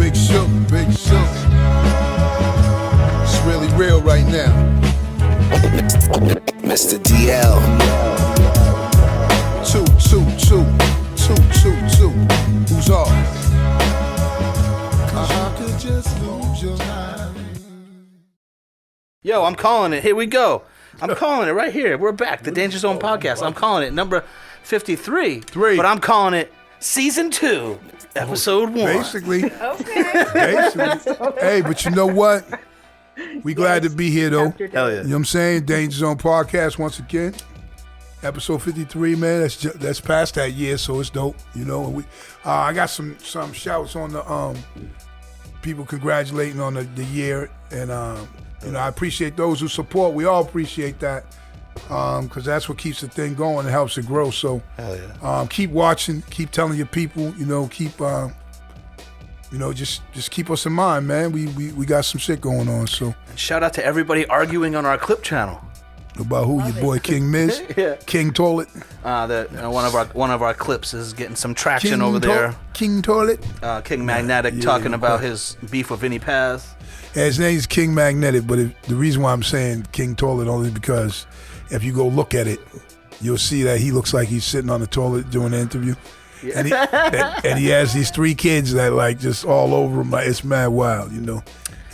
Big Shook, Big Shook. It's really real right now. Mr. DL. 2, 2, 2, 2, 2, 2. Who's off? 'Cause you could just lose your mind. Yo, I'm calling it. Here we go. I'm calling it right here. We're back. The Danger Zone podcast. I'm calling it number 53. But I'm calling it season 2, episode 1. Basically. Okay. Basically. Hey, but you know what? We glad to be here, though. Hell yeah. You know what I'm saying? Danger Zone podcast once again. Episode 53, man. That's past that year, so it's dope. You know, and I got some shouts on the people congratulating on the year, and you know, I appreciate those who support. We all appreciate that, because that's what keeps the thing going and helps it grow. So, Hell yeah. keep watching, keep telling your people. You know, keep you know, just keep us in mind, man. We got some shit going on. So, And shout out to everybody arguing on our clip channel. about who? Your boy King Miz, Yeah. King Toilet, One of our clips is getting some traction over there. King Toilet. King Magnetic talking about his beef with Vinny Paz. Yeah, his name's King Magnetic, but the reason why I'm saying King Toilet only because if you go look at it, you'll see that he looks like he's sitting on the toilet doing the interview. Yeah. And he has these 3 kids that like just all over him. Like, it's mad wild, you know.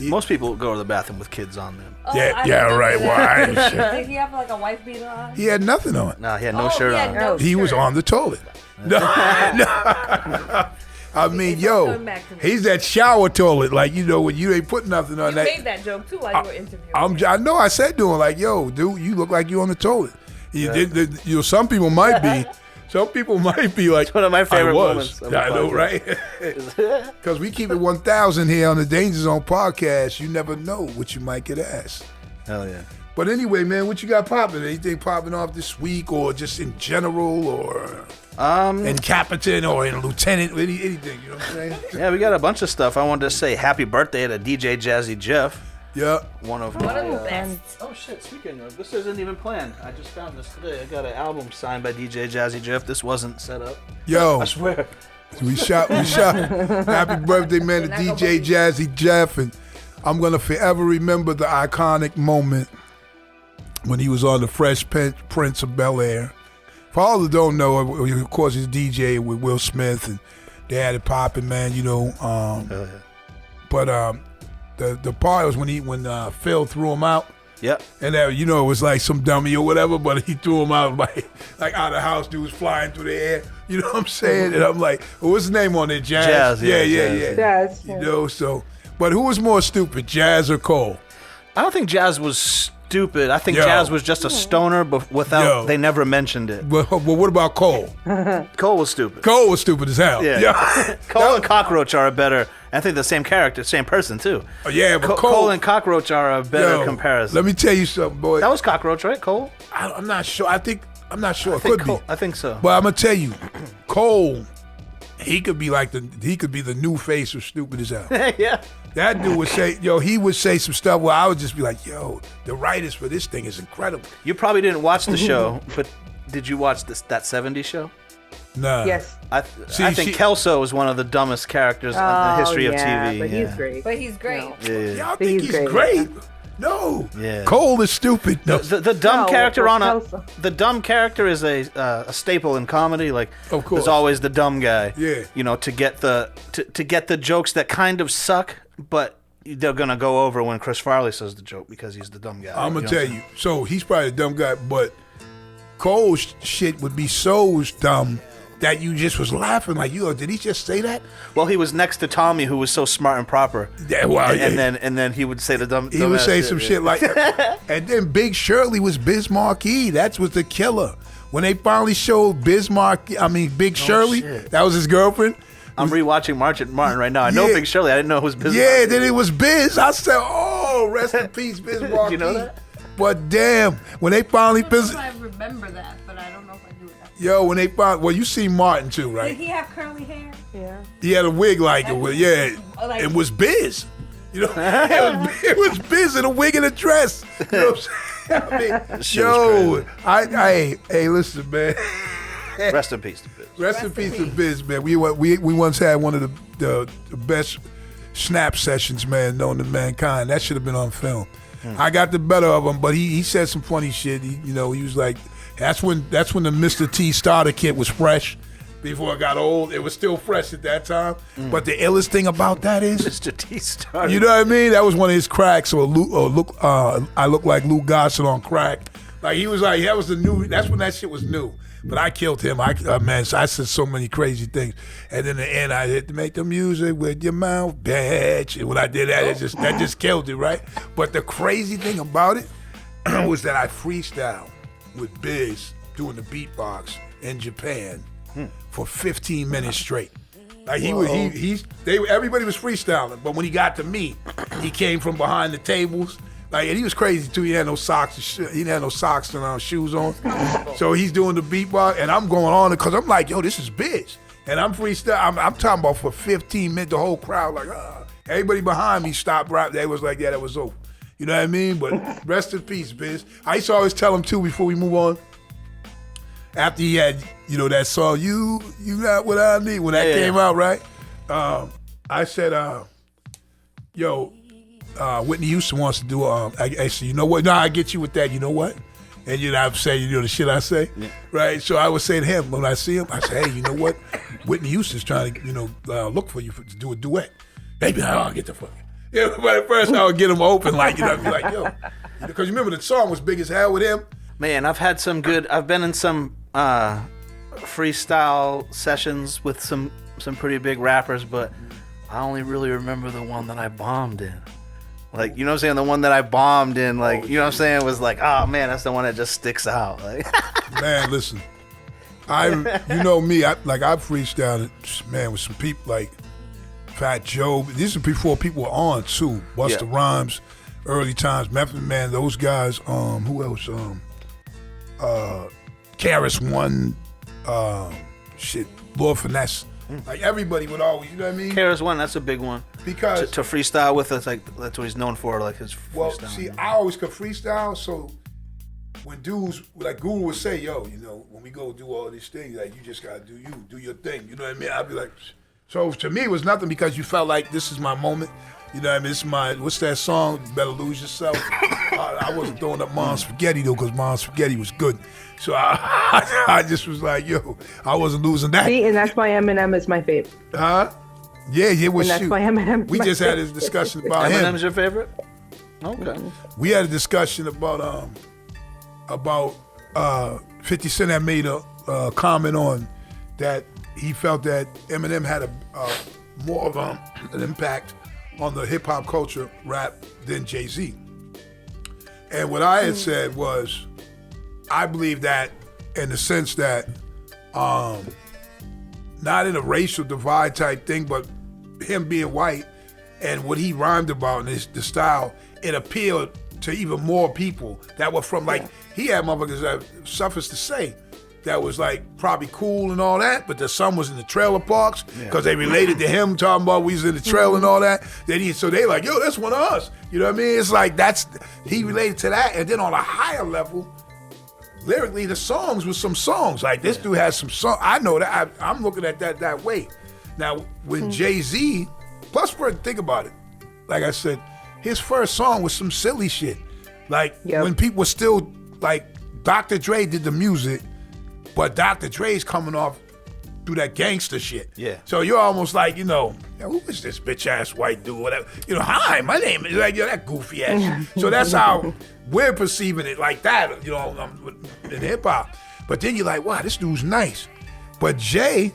Most people go to the bathroom with kids on them. Oh, Yeah, I yeah, remember right. that. Well, I- Did he have like a wife beater on? he had nothing on. Nah, he had no shirt on. No He was shirt. on the toilet. No. I mean, It's yo, coming back to me. he's that shower toilet. Like, you know, when you ain't put nothing on You that. made that joke too while you were interviewing. I know I said to him, like, yo, dude, you look like you on the toilet. You know, some people might be. Some people might be like, one of my favorite I was. moments of the I know, podcast. right? Because we keep it 1,000 here on the Danger Zone podcast. You never know what you might get asked. Hell yeah. But anyway, man, what you got popping? Anything popping off this week or just in general or in captain or in lieutenant, anything, you know what I'm saying? Yeah, we got a bunch of stuff. I wanted to say happy birthday to DJ Jazzy Jeff. Yeah. One of One my, of the best. Oh shit, speaking of, this isn't even planned. I just found this today. I got an album signed by DJ Jazzy Jeff. This wasn't set up. Yo, I swear. we shot. Happy birthday, man, to DJ Jazzy Jeff. And I'm going to forever remember the iconic moment when he was on the Fresh Prince of Bel-Air. For all that don't know, of course, he's DJ with Will Smith, and they had it popping, man, you know. But the part was when Phil threw him out. Yep. And you know, it was like some dummy or whatever, but he threw him out like out of the house. Dude was flying through the air. You know what I'm saying? And I'm like, well, what's his name on there? Jazz. Yeah, Yeah. Jazz. You know, so. But who was more stupid, Jazz or Cole? I don't think Jazz was stupid. I think Yo. Jazz was just a stoner, but without Yo. they never mentioned it. Well, what about Cole? Cole was stupid. Cole was stupid as hell. Yeah. Cole and Cockroach are a better. I think the same character, same person too. Yeah, but Cole and Cockroach are a better Yo, comparison. Let me tell you something, boy. That was Cockroach, right? Cole. I'm not sure. I'm not sure. I It think could Cole, be. I think so. But I'm gonna tell you, Cole, he could be the new face of stupid as hell. Yeah. That dude would say, he would say some stuff where I would just be like, yo, the writers for this thing is incredible. You probably didn't watch the show, but did you watch that 70s show? Nah. Yes. I think Kelso is one of the dumbest characters in the history of TV. But he's great. But he's great. No. Yeah. Y'all think He's he's great. great? No. Yeah. Cole is stupid. No. The dumb No, character well, on Kelso. the dumb character is a staple in comedy. Like, Of course. there's always the dumb guy. Yeah. You know, to get the jokes that kind of suck, but they're gonna go over when Chris Farley says the joke because he's the dumb guy. I'm going to know tell what you. So he's probably a dumb guy, but Cole's shit would be so dumb that you just was laughing like, did he just say that? Well, he was next to Tommy, who was so smart and proper. Yeah, well, And then he would say the dumb. he would dumbass say some shit like that. And then Big Shirley was Biz Markie. That was the killer. When they finally showed Big Shirley, shit. that was his girlfriend. I'm rewatching Martin right now. I know Yeah. Big Shirley. I didn't know it was Biz. Yeah, then it was Biz. I said, oh, rest in peace, Biz Markie. You know that? But damn, when they finally Biz, I remember that, but I don't know if I do that. when they finally, well, you see Martin too, Did right? he have curly hair? Yeah. He had a wig like it was, yeah. Like- It was Biz. You know, it was Biz in a wig and a dress. You know what I'm saying? I mean, Shit was hey, listen, man. Rest in peace to Biz. Rest in peace to Biz, man. We once had one of the best snap sessions, man, known to mankind. That should have been on film. I got the better of him, but he said some funny shit. He was like, that's when the Mr. T starter kit was fresh. Before it got old, it was still fresh at that time. But the illest thing about that is Mr. T starter. You know what I mean? That was one of his cracks. I look like Lou Gossett on crack. Like he was like, that was the new. That's when that shit was new. But I killed him. I said so many crazy things. And in the end, I hit to make the music with your mouth, bitch. And when I did that, that just killed it, right? But the crazy thing about it was that I freestyled with Biz doing the beatbox in Japan for 15 minutes straight. Like everybody was freestyling, but when he got to me, he came from behind the tables. Like, and he was crazy too. He had no socks. He didn't have no socks and shoes on. So he's doing the beatbox, and I'm going on because I'm like, yo, this is Biz. And I'm freestyle. I'm talking about for 15 minutes. The whole crowd like, everybody behind me stopped right. They was like, yeah, that was over. You know what I mean? But rest in peace, Biz. I used to always tell him too before we move on. After he had, that song, you got what I need, when that came out, right? I said, Whitney Houston wants to do, I said, you know what? No, I get you with that, you know what? And I'm saying, the shit I say, right? So I would say to him, when I see him, I say, hey, you know what? Whitney Houston's trying to, look for you to do a duet. They'd be like, oh, get the fuck. But at first I would get him open, like, be like, yo. Because you remember the song was big as hell with him? Man, I've been in some freestyle sessions with some pretty big rappers, but I only really remember the one that I bombed in. Like, you know what I'm saying? The one that I bombed in, like, you know what I'm saying? Was like, oh man, that's the one that just sticks out. Like, man, listen, you know me, I've freestyled, man, with some people like Fat Joe. These are before people were on too. Busta Rhymes, early times, Method Man, those guys. Who else? Karis One, Lord Finesse. Like everybody would always, you know what I mean? Karis One, that's a big one. Because to freestyle with us, like that's what he's known for, like his freestyle. Well, see, I always could freestyle, so when dudes like Guru would say, yo, when we go do all these things, like you just gotta do your thing. You know what I mean? I'd be like, so to me it was nothing because you felt like this is my moment. You know what I mean? This is my, what's that song? You Better Lose Yourself. I wasn't throwing up Mom's Spaghetti though, because Mom's Spaghetti was good. So I just was like, yo, I wasn't losing that. See, and that's why Eminem is my favorite. Huh? Yeah, well, and that's why Eminem. We just had this discussion about him. Eminem's your favorite? Okay. We had a discussion about 50 Cent had made a comment on that he felt that Eminem had a more of an impact on the hip hop culture rap than Jay-Z. And what I had said was, I believe that in the sense that, not in a racial divide type thing, but him being white and what he rhymed about and the style, it appealed to even more people that were from, like, he had motherfuckers that, suffice to say, that was like probably cool and all that, but the son was in the trailer parks because they related to him talking about we was in the trailer and all that. So they like, yo, that's one of us. You know what I mean? It's like he related to that. And then on a higher level, lyrically, the songs was some songs. Like this dude has some songs. I know that. I'm looking at that way. Now, when Jay-Z, plus think about it. Like I said, his first song was some silly shit. Like when people were still like, Dr. Dre did the music, but Dr. Dre's coming off through that gangster shit. Yeah. So you're almost like, who is this bitch ass white dude? Whatever. Hi, my name is like, that goofy ass. So that's how we're perceiving it, like that, in hip hop. But then you're like, wow, this dude's nice. But Jay,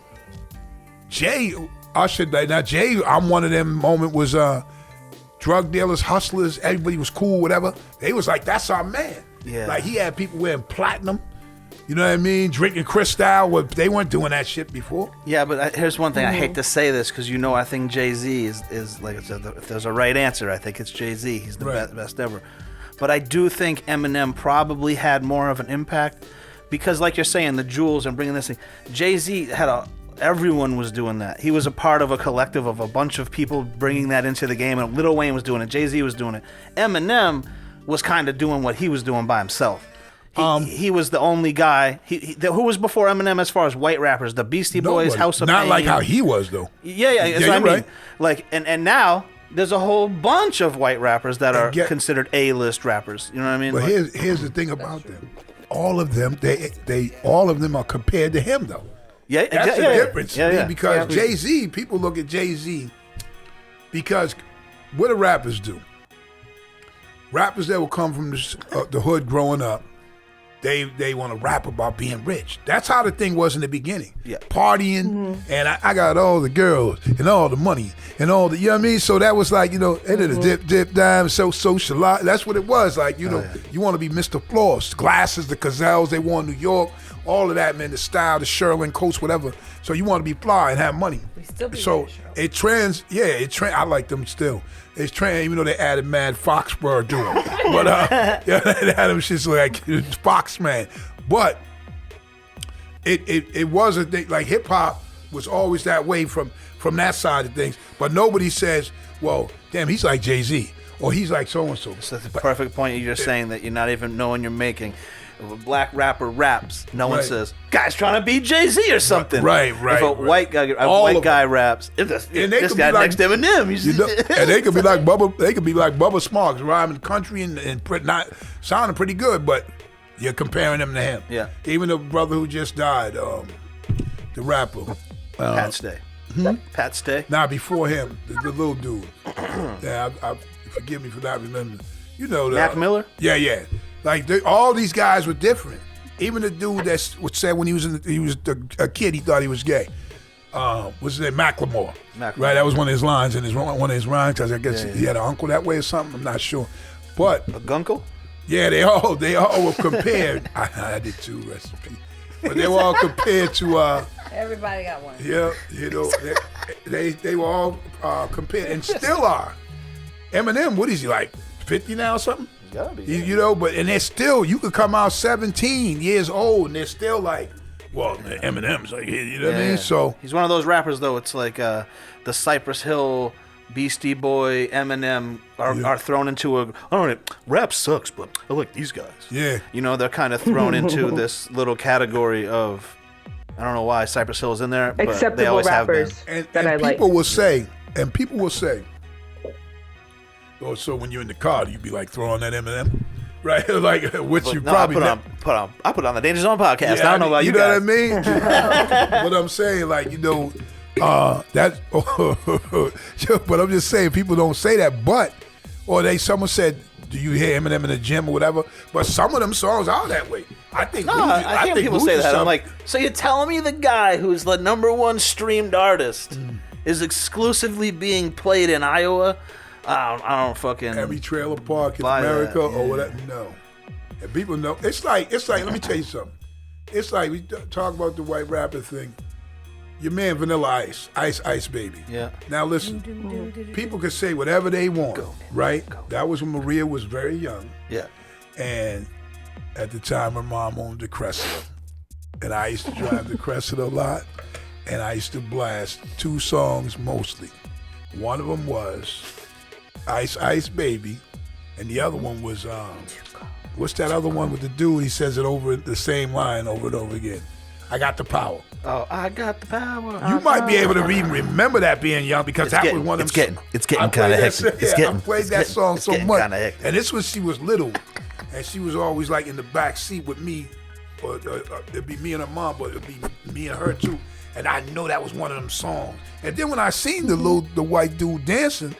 ushered that. Now Jay, I'm one of them. Moment was drug dealers, hustlers, everybody was cool, whatever. They was like, that's our man. Yeah. Like he had people wearing platinum. You know what I mean? Drinking Cristal. They weren't doing that shit before. Yeah, but here's one thing. I hate to say this because I think Jay-Z is like, if there's a right answer, I think it's Jay-Z. He's the best ever. But I do think Eminem probably had more of an impact because, like you're saying, the jewels and bringing this thing. Jay-Z everyone was doing that. He was a part of a collective of a bunch of people bringing that into the game, and Lil Wayne was doing it. Jay-Z was doing it. Eminem was kind of doing what he was doing by himself. he was the only guy. Who was before Eminem as far as white rappers? The Beastie Boys, Nobody. House of Not Pain. like how he was though. Yeah, that's Yeah, what I you're mean. right. Like, and now there's a whole bunch of white rappers that are get- considered A-list rappers. You know what I mean? But Like, here's the thing about them. All of them, all of them are compared to him though. yeah, That's the difference. Yeah, yeah. Because Jay-Z, people look at Jay-Z because what do rappers do? Rappers that will come from the hood growing up, they want to rap about being rich. That's how the thing was in the beginning. Yeah. Partying, and I got all the girls and all the money and all the, you know what I mean? So that was like, and the dip, dime, so social. That's what it was. Like, you want to be Mr. Floss, glasses, the Gazelles they wore in New York, all of that, man, the style, the Sherlin coats, whatever. So you want to be fly and have money. We still be So very I like them still. It's trans, even though they added Mad Foxborough to it. But yeah, they had them shit's like Foxman. But it wasn't like hip hop was always that way from that side of things. But nobody says, well, damn, he's like Jay-Z or he's like so and so. So that's the perfect point you're just saying that you're not even knowing you're making. If a black rapper raps, no one Right. says, "Guy's trying to be Jay-Z or something." Right. If a white guy raps, if this they this could guy be like- next to Eminem, And they could be like Bubba. They could be like Bubba Sparks, rhyming country and not sounding pretty good, but you're comparing them to him. Yeah. Even the brother who just died, the rapper. Pat Stay. Pat Stay. Nah, before him, the little dude. Yeah, I forgive me for not remembering. You know the Mac Miller? Yeah. Like all these guys were different. Even the dude that said when he was a kid, he thought he was gay. What's his name? Macklemore. Right, that was one of his lines in one of his rhymes. I guess he had an uncle that way or something. I'm not sure, but A gunkle? yeah, they all were compared. I did too, recipe. But they were all compared to. Everybody got one. Yeah, they were all compared and still are. Eminem, what is he like? 50 now or something? Gotta be. But they're still. You could come out 17 years old and they're still like, well, Eminem's like, you know what I mean? So he's one of those rappers though. It's like the Cypress Hill, Beastie Boy, Eminem are thrown into a. I don't know. Rap sucks, but I like these guys. yeah, They're kind of thrown into this little category of. I don't know why Cypress Hill is in there, but they Acceptable always rappers have been. that I and like. people will say, oh, so when you're in the car, you be like throwing that Eminem, right? Like, which you No, probably I put on the Danger Zone podcast. I don't know about you know guys. what I mean? But I'm saying, like, that. But I'm just saying, people don't say that. Someone said, "Do you hear Eminem in the gym or whatever?" But some of them songs are that way. I think. No, I hear people say that. I'm like, so you're telling me the guy who's the #1 streamed artist is exclusively being played in Iowa? I don't fucking. every trailer park in buy America that, or whatever. No, and people know. It's like. Let me tell you something. It's like we talk about the white rapper thing. Your man Vanilla Ice, Ice Baby. Yeah. Now listen, people can say whatever they want, right? That was when Maria was very young, Yeah. and at the time her mom owned the Cressida, and I used to drive the Cressida a lot, and I used to blast 2 songs mostly. One of them was Ice Baby, and the other one was what's that other one with the dude? He says it over the same line over and over again. I got the power. Oh, I got the power. You might be able to even remember that being young because that was one of them. It's getting kind of hectic. I played that song so much. Kinda hectic. And this was she was little, and she was always like in the back seat with me, or it'd be me and her mom, but it'd be me and her too. And I know that was one of them songs. And then when I seen the white dude dancing,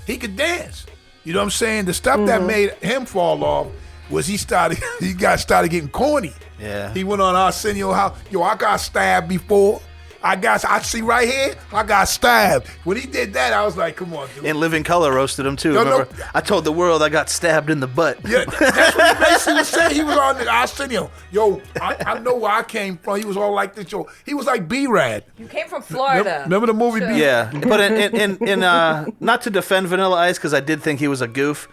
he could dance. You know what I'm saying? The stuff that made him fall off was he started getting corny. Yeah. He went on Arsenio House. Yo, I got stabbed before. I see right here, I got stabbed. When he did that, I was like, come on, dude. And Living Color roasted him too. No, no. Remember? I told the world I got stabbed in the butt. Yeah, that's what he basically was saying. He was on the Arsenio. Yo, I know where I came from. He was all like this. Yo, he was like B-Rad. You came from Florida. Remember the movie B? Yeah, but in not to defend Vanilla Ice because I did think he was a goof,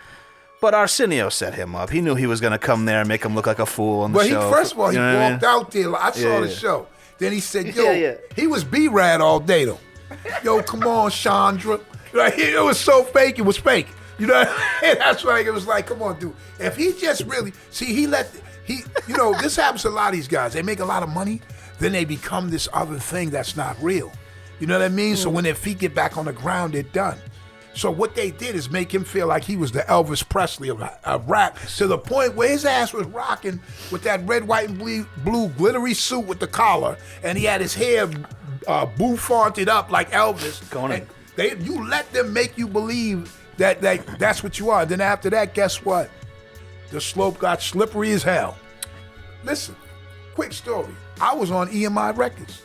but Arsenio set him up. He knew he was going to come there and make him look like a fool on the But show. first of all, he You know what I walked mean? out there. I saw the yeah. show. Then he said, yo, Yeah. he was B-Rad all day, though. Yo, come on, Chandra. Like, it was so fake, it was fake. You know what I mean? That's why it was like, come on, dude. If he just really, see, This happens to a lot of these guys. They make a lot of money, then they become this other thing that's not real. You know what I mean? So when their feet get back on the ground, they're done. So what they did is make him feel like he was the Elvis Presley of rap, to the point where his ass was rocking with that red, white, and blue glittery suit with the collar, and he had his hair bouffanted up like Elvis. You let them make you believe that that's what you are. Then after that, guess what? The slope got slippery as hell. Listen, quick story. I was on EMI Records.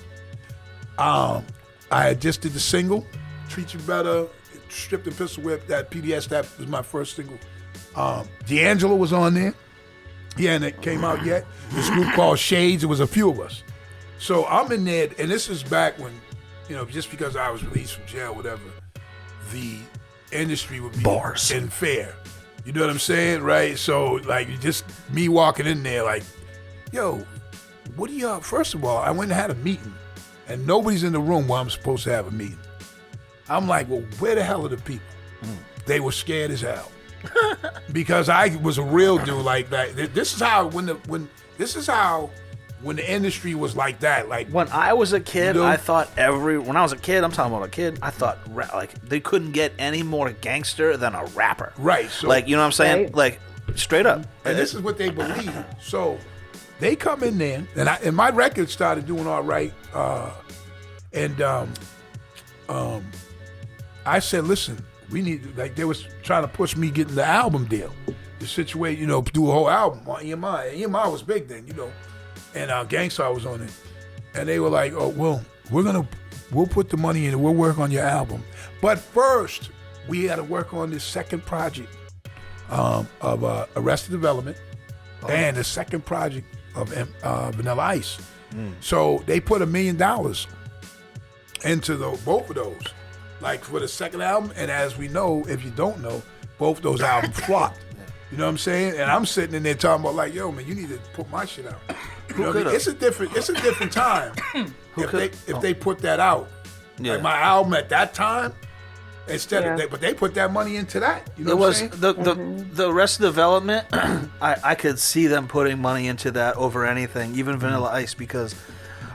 I had just did the single, Treat You Better, Stripped and Pistol Whip, that PDS, that was my first single. D'Angelo was on there. He hadn't came out yet. This group called Shades, it was a few of us. So I'm in there, and this is back when, just because I was released from jail, whatever, the industry would be unfair. You know what I'm saying, right? So, like, just me walking in there, like, yo, what do y'all, first of all, I went and had a meeting, and nobody's in the room where I'm supposed to have a meeting. I'm like, well, where the hell are the people? They were scared as hell. Because I was a real dude like that. This is how, when the industry was like that, like when I was a kid, I thought when I was a kid, I'm talking about a kid, I thought like they couldn't get any more gangster than a rapper. Right. So, like, you know what I'm saying? Right. Like, straight up. And this is what they believe. So they come in there, and my record started doing all right. I said, listen, we need, like, they was trying to push me getting the album deal, the situation, do a whole album on EMI. EMI was big then, and Gangstar was on it, and they were like, oh, well, we'll put the money in and we'll work on your album, but first we had to work on this second project of Arrested Development and the second project of Vanilla Ice. So they put $1 million into both of those, like for the second album, and as we know, if you don't know, both those albums flopped. You know what I'm saying? And I'm sitting in there talking about, like, yo, man, you need to put my shit out. You know what I mean? It's a different time if they put that out. Yeah. Like my album at that time, but they put that money into that. You know what I'm saying? The rest of the development. I could see them putting money into that over anything, even Vanilla Ice, because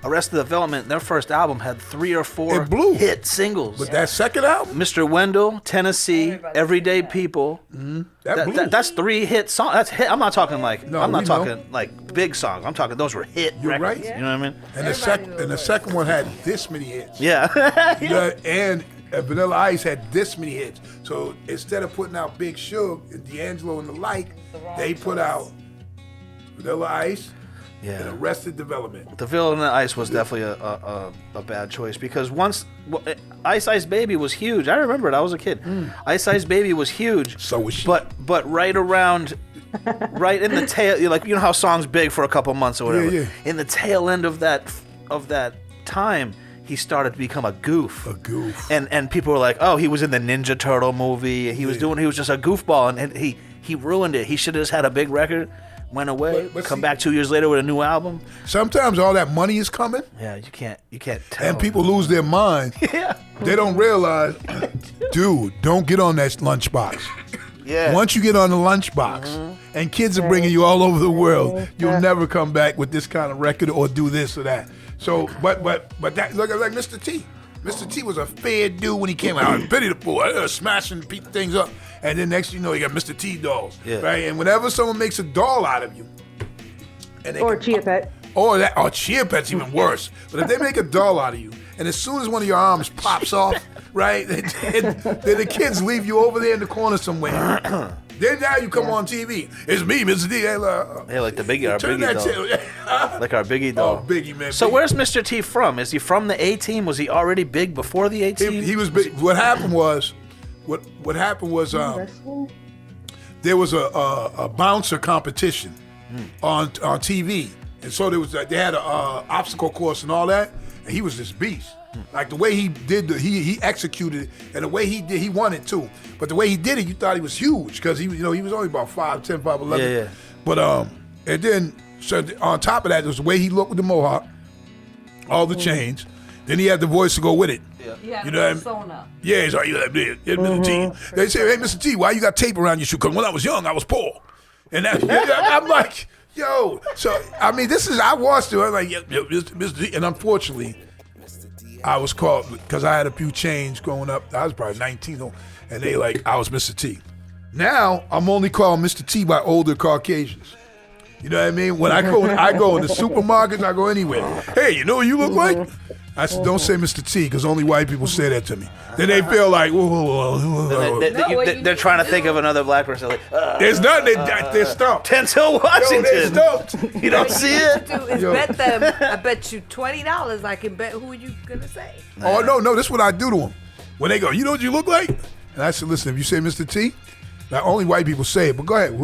Arrested Development, their first album had 3 or 4 hit singles. But that second album, Mr. Wendell, Tennessee, Everyday People, that's 3 hit songs. That's hit. I'm not talking like like big songs. I'm talking those were hit records. Right. You know what I mean? And the second one had this many hits. Yeah. And Vanilla Ice had this many hits. So instead of putting out Big Suge and D'Angelo and the like, they put out Vanilla Ice. Yeah. And Arrested Development. The Vanilla Ice was definitely a bad choice, because once Ice Ice Baby was huge. I remember it. I was a kid. Ice Ice Baby was huge. So was she. But right around, right in the tail, like, how songs big for a couple months or whatever. Yeah. In the tail end of that time, he started to become a goof. And people were like, oh, he was in the Ninja Turtle movie. He was just a goofball, and he ruined it. He should have just had a big record. Went away, come back 2 years later with a new album. Sometimes all that money is coming. Yeah, you can't tell. And people lose their mind. Yeah. They don't realize, dude, don't get on that lunchbox. Yeah. Once you get on the lunchbox, and kids are bringing you all over the world, you'll never come back with this kind of record or do this or that. So, but that, look like Mr. T. Mr. T was a fair dude when he came out. Pity the fool, smashing things up. And then next you know, you got Mr. T dolls, right? And whenever someone makes a doll out of you, or Chia Pet. Or Chia Pet's even worse. But if they make a doll out of you, and as soon as one of your arms pops off, right, then the kids leave you over there in the corner somewhere. Then now you come on TV. It's me, Mr. D. Like the Biggie, our Biggie doll. Like our Biggie doll. Oh, Biggie, man. So Biggie. Where's Mr. T from? Is he from the A-Team? Was he already big before the A-Team? He was big. What happened was, there was a bouncer competition on TV, and so they had an obstacle course and all that, and he was this beast. Like the way he did, he executed it, and the way he did, he won it too. But the way he did it, you thought he was huge because he was only about 5'10", 5'11". Yeah. But and then so on top of that, there was the way he looked with the mohawk, all the chains. Then he had the voice to go with it. Yeah, you know what I mean? persona. Yeah, he's like, Mr. T. They say, hey, Mr. T, why you got tape around your shoe? Because when I was young, I was poor. And I'm like, Yo, so I mean, I watched it. I was like, yo, Mr. T. And unfortunately, I was called because I had a few chains growing up. I was probably 19, and they like I was Mr. T. Now I'm only called Mr. T by older Caucasians. You know what I mean? When I go in the supermarkets, I go anywhere. Hey, you know what you look like? I said, don't say Mr. T, because only white people say that to me. Then they feel like, whoa. They're trying to think of another black person. Like, There's nothing. They're stumped. Denzel Washington. Yo, they're stumped. You don't see it? Do is bet them. I bet you $20. I can bet who you gonna say. Oh, no, this is what I do to them. When they go, you know what you look like? And I said, listen, if you say Mr. T, now only white people say it, but go ahead.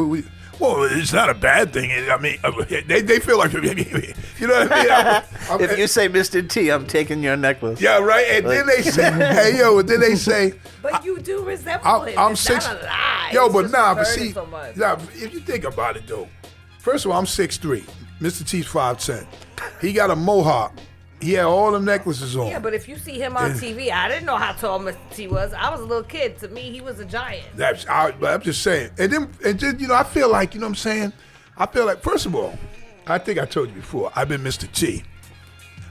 Well, it's not a bad thing. I mean, they feel like, you know what I mean? If you say Mr. T, I'm taking your necklace. Yeah, right. And then they say, hey, yo, and then they say, But you do resemble him. I'm It's 6. not a lie. Yo, It's but just nah, but flirting see, so much. if you think about it though, first of all, I'm 6'3". Mr. T's 5'10". He got a mohawk. He had all them necklaces on. Yeah, but if you see him on TV, I didn't know how tall Mr. T was. I was a little kid. To me, he was a giant. I'm just saying. And then, you know, I feel like, you know what I'm saying? I feel like, first of all, I think I told you before, I've been Mr. T,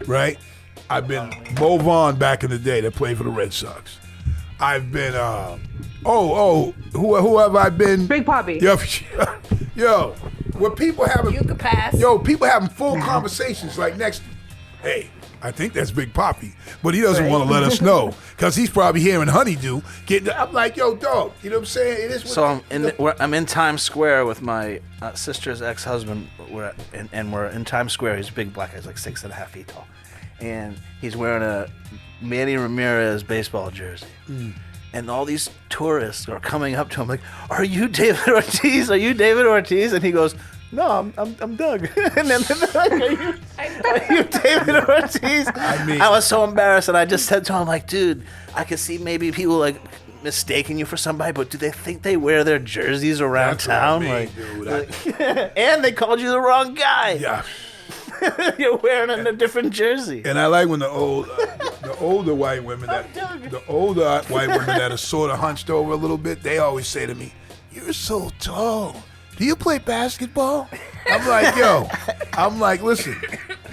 right? I've been Mo Vaughn back in the day that played for the Red Sox. I've been, who have I been? Big Poppy. Yo, when people having, You could pass. people having full conversations like hey, I think that's Big Poppy, but he doesn't want to let us know because he's probably hearing Honeydew. I'm like, yo, dog, you know what I'm saying? It is. So I'm in Times Square with my sister's ex-husband. We're in Times Square. He's a big black guy. He's like 6.5 feet tall, and he's wearing a Manny Ramirez baseball jersey. And all these tourists are coming up to him like, "Are you David Ortiz? Are you David Ortiz?" And he goes, "No, I'm Doug." And then they're like, are you David Ortiz? I was so embarrassed, and I just said to him, like, dude, I could see maybe people like mistaking you for somebody, but do they think they wear their jerseys around town? And they called you the wrong guy. Yeah. You're wearing a different jersey. And I like when the older white women that are sort of hunched over a little bit, they always say to me, "You're so tall. Do you play basketball?" I'm like, listen.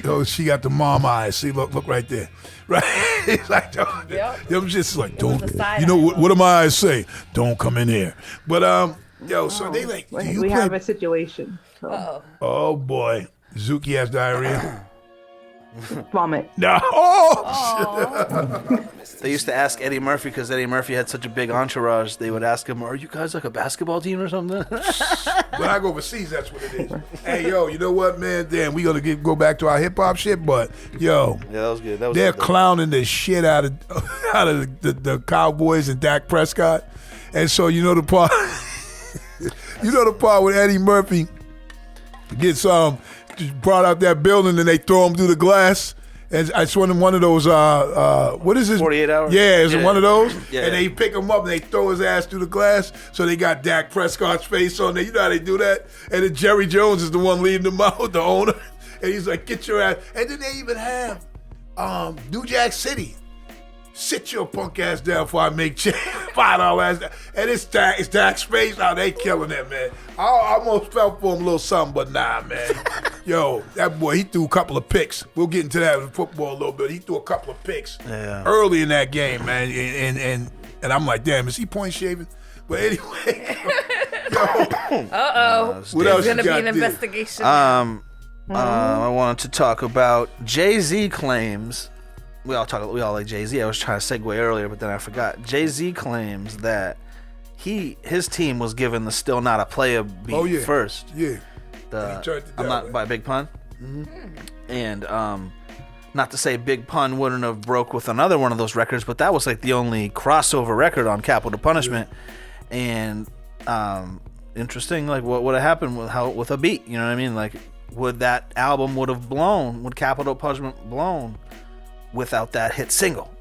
Yo, she got the mom eyes. See, look right there. Right? It's like, I'm just like, don't, you know, what do my eyes say? Don't come in here. But, so they like, do you we play? have a situation. So. Oh, boy. Zuki has diarrhea. Vomit. No. Oh, They used to ask Eddie Murphy, because Eddie Murphy had such a big entourage, they would ask him, "Are you guys like a basketball team or something?" When I go overseas, that's what it is. Hey, yo, you know what, man? Damn, we gonna go back to our hip hop shit, but yo, Yeah, that was good. they're clowning the shit out of the Cowboys and Dak Prescott, and so you know the part, with Eddie Murphy gets brought out that building and they throw him through the glass. And I saw him one of those, what is this? 48 hours? Yeah, is it one of those? Yeah. And they pick him up and they throw his ass through the glass. So they got Dak Prescott's face on there. You know how they do that? And then Jerry Jones is the one leading them out, the owner. And he's like, get your ass. And then they even have New Jack City. Sit your punk ass down before I make $5 ass. And it's Dak's face. Now they killing that, man. I almost felt for him a little something, but nah, man. Yo, that boy, he threw a couple of picks. We'll get into that with football a little bit. He threw a couple of picks early in that game, man. And I'm like, damn, is he point shaving? But anyway, what else There's gonna you be got an there? investigation. I wanted to talk about Jay-Z claims. We all like Jay-Z. I was trying to segue earlier, but then I forgot. Jay-Z claims that his team was given the "Still Not a Player" beat first. Yeah. I'm not by Big Pun. Mm-hmm. And not to say Big Pun wouldn't have broke with another one of those records, but that was like the only crossover record on Capital Punishment. Yeah. And interesting, like what would have happened with a beat? You know what I mean? Like, would that album would Capital Punishment blown without that hit single?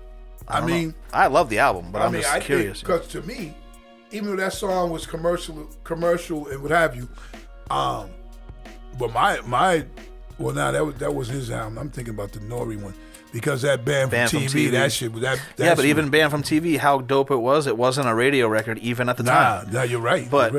I mean, I love the album, but I'm just curious. Because to me, even though that song was commercial and what have you, but that was his album. I'm thinking about the Nori one, because that band from TV, that shit was that. But even Band from TV, how dope it wasn't a radio record even at the time. Nah, you're right. But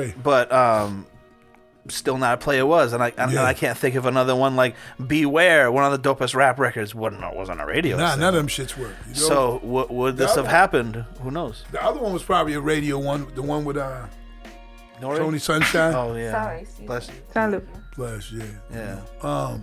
Still Not a Player was, and I can't think of another one like Beware, one of the dopest rap records, wasn't on a radio. Nah, none of them shits work. You know? So would this have happened? Who knows? The other one was probably a radio one, the one with Nori? Tony Sunshine. Oh yeah. Sorry. Bless you. Salute. Bless, yeah. Yeah.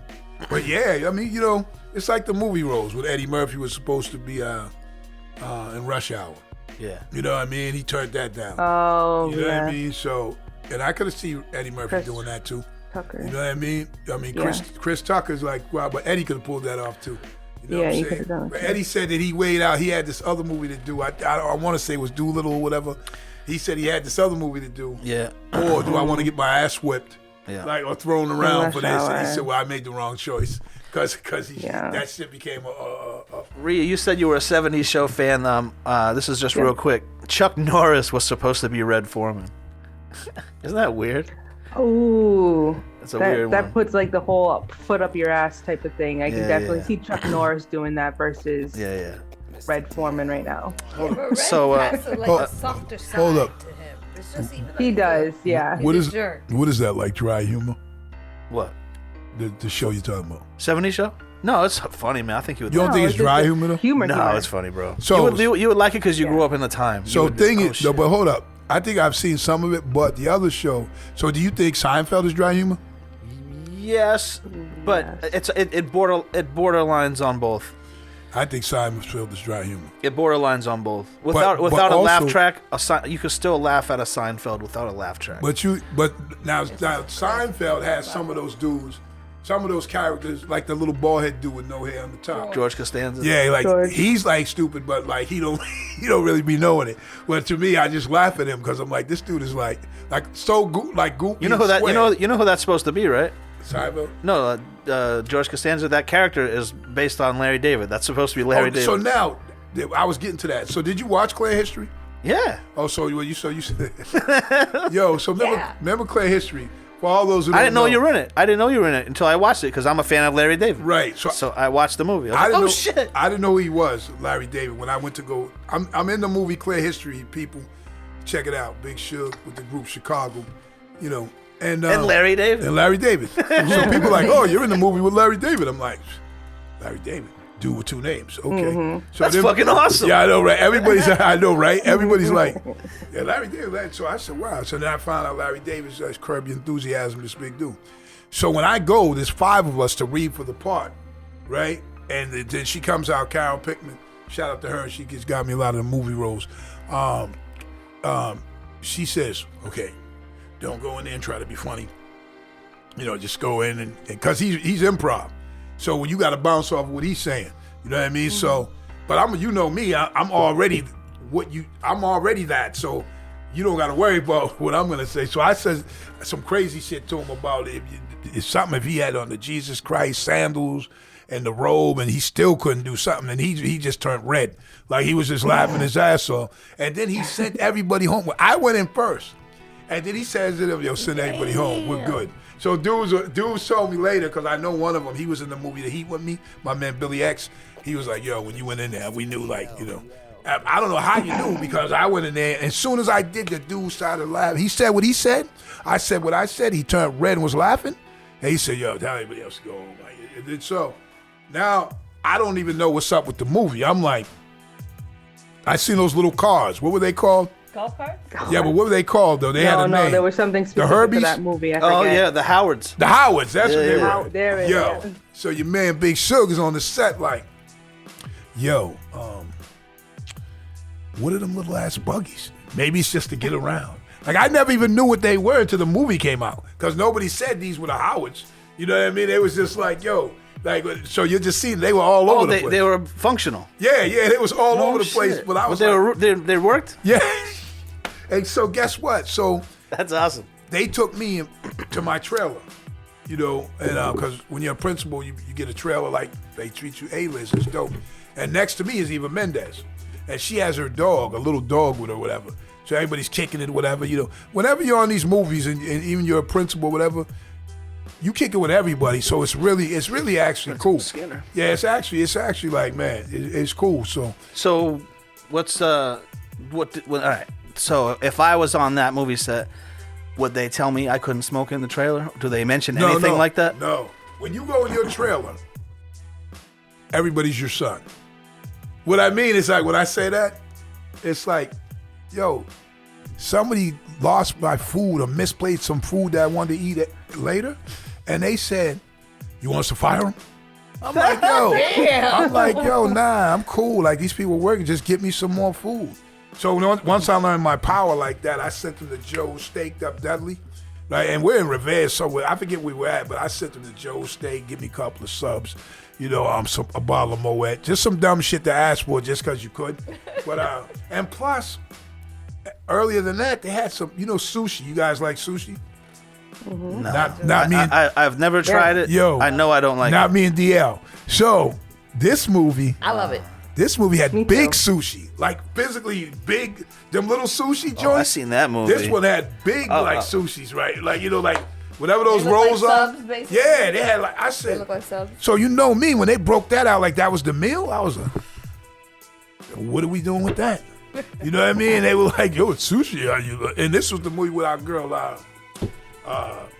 But yeah, I mean, you know, it's like the movie roles with Eddie Murphy was supposed to be in Rush Hour. Yeah. You know what I mean? He turned that down. Oh, You know yeah. what I mean? So, and I could have seen Eddie Murphy Chris doing that too. Tucker. You know what I mean? Yeah. Chris Tucker's like, wow, but Eddie could have pulled that off too. You know Yeah, what he I'm could saying? have done it, But too. Eddie said that he weighed out. He had this other movie to do. I want to say it was Doolittle or whatever. He said he had this other movie to do. Yeah. Or do I want to get my ass whipped? Yeah. Like, or thrown around Rush for this. And he Hour. said, well, I made the wrong choice. Because Yeah. that shit became a Rhea, you said you were a 70s show fan. This is just real quick. Chuck Norris was supposed to be Red Foreman. Isn't that weird? Ooh. That's a weird that one. puts like the whole foot up your ass type of thing. I can Yeah, definitely yeah. see Chuck Norris doing that versus Yeah. Red Foreman right now. So, has a softer side hold up. to him. It's just even He does, yeah. He's what a is jerk. what is that like? Dry humor? What? The show you're talking about? 70s show? No, it's funny, man. I think you would. You don't think it's just dry a humor though? Humor. No, it's funny, bro. So- you would like it because you grew up in the time. You So would- thing oh, is, no, shit. but hold up. I think I've seen some of it, but the other show. So do you think Seinfeld is dry humor? Yes, but it borderlines on both. I think Seinfeld is dry humor. It borderlines on both. Without but a laugh also- track, you could still laugh at a Seinfeld without a laugh track. But now Seinfeld has some of those dudes, some of those characters, like the little bald head dude with no hair on the top. George Costanza. Yeah, like George. he's like stupid, but like he don't really be knowing it. Well, to me, I just laugh at him because I'm like, this dude is like so goofy. You know who that? You know who that's supposed to be, right? Seinfeld. No, George Costanza. That character is based on Larry David. That's supposed to be Larry David. So now I was getting to that. So did you watch Clear History? Yeah. Oh, so you said, yo. So remember Clear History for all those who I don't didn't know you were in it. I didn't know you were in it until I watched it because I'm a fan of Larry David. Right. So I watched the movie. I was I like, didn't oh know, shit. I didn't know who he was, Larry David. When I went to go, I'm in the movie Clear History. People, check it out. Big Suge with the group Chicago, you know, and Larry David. And Larry David. So people like, oh, you're in the movie with Larry David. I'm like, Larry David, dude with two names. Okay, so That's fucking awesome. Yeah, I know, right? I know, right? Everybody's like, yeah, Larry David. So I said, wow. So then I found out Larry David's Curb Your Enthusiasm, this big dude. So when I go, there's 5 of us to read for the part, right? And then she comes out, Carol Pickman. Shout out to her. She just got me a lot of the movie roles. She says, okay, don't go in there and try to be funny. You know, just go in and because he's improv. So when you got to bounce off what he's saying, you know what I mean? So, but you know me, I'm already I'm already that. So you don't got to worry about what I'm gonna say. So I said some crazy shit to him about if he had on the Jesus Christ sandals and the robe, and he still couldn't do something, and he just turned red, like he was just laughing his ass off. And then he sent everybody home. I went in first, and then he says to them, "Yo, send everybody home. We're good." So dudes told me later, because I know one of them, he was in the movie The Heat with me, my man Billy X. He was like, yo, when you went in there, we knew, like, you know. I don't know how you knew, because I went in there, and as soon as I did, the dude started laughing. He said what he said. I said what I said. He turned red and was laughing. And he said, yo, tell everybody else to go home. It did so. Now, I don't even know what's up with the movie. I'm like, I seen those little cars. What were they called? Golf carts? Yeah, but what were they called, though? They had a name. No, there was something specific Herbies? to that movie. I Oh forget. yeah, the Howards. The Howards, that's what they Yeah. were. There it Yo, is. so your man Big Suge is on the set like, yo, what are them little ass buggies? Maybe it's just to get around. Like, I never even knew what they were until the movie came out, because nobody said these were the Howards. You know what I mean? It was just like, yo, like, so you just see they were all over the place. They were functional. Yeah, they was all over the shit. place. But I was they like, were they worked. yeah. And so guess what? So That's awesome. they took me to my trailer, you know, and because when you're a principal, you get a trailer like they treat you A-list. It's dope. And next to me is Eva Mendes, and she has her dog, a little dog with her, whatever. So everybody's kicking it, whatever, you know. Whenever you're on these movies and even you're a principal, whatever, you kick it with everybody. So it's really actually cool. Skinner. Yeah, it's actually like, man, it's cool. So what's all right. So if I was on that movie set, Would they tell me I couldn't smoke in the trailer? Do they mention anything like that? No. When you go in your trailer, everybody's your son. What I mean is like when I say that, it's like, yo, somebody lost my food or misplaced some food that I wanted to eat later, and they said, "You want us to fire them?" I'm like, yo, nah, I'm cool. Like these people working, just get me some more food. So once I learned my power like that, I sent them to Joe's Steak up Dudley. Right, and we're in Revere somewhere. I forget where we're at, but I sent them to Joe's Steak, give me a couple of subs, a bottle of Moet, just some dumb shit to ask for just because you could. But and plus, earlier than that, they had some, sushi. You guys like sushi? No, not me. I've never tried it. Yo, I know I don't like not it. me and DL. So this movie, I love it. This movie had Me big too. sushi, like physically big, them little sushi joints. I seen that movie. This one had big sushis, right? Like like whatever those They look rolls like are. subs, basically? Yeah, they had I They said. look like subs. So you know me, when they broke that out like that was the meal, I was like, what are we doing with that? You know what I mean? They were like, yo, it's sushi. And this was the movie with our girl,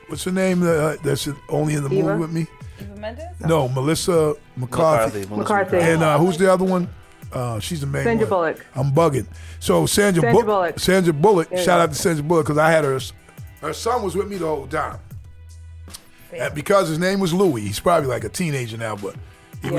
what's her name that's only in the Eva? movie with me? Eva Mendes? No, Melissa McCarthy. McCarthy. And who's the other one? She's the main Sandra one. Bullock. I'm bugging. So Sandra Bullock. Sandra Bullock. Yeah. Shout out to Sandra Bullock because I had her son was with me the whole time. And because his name was Louis, he's probably like a teenager now, but he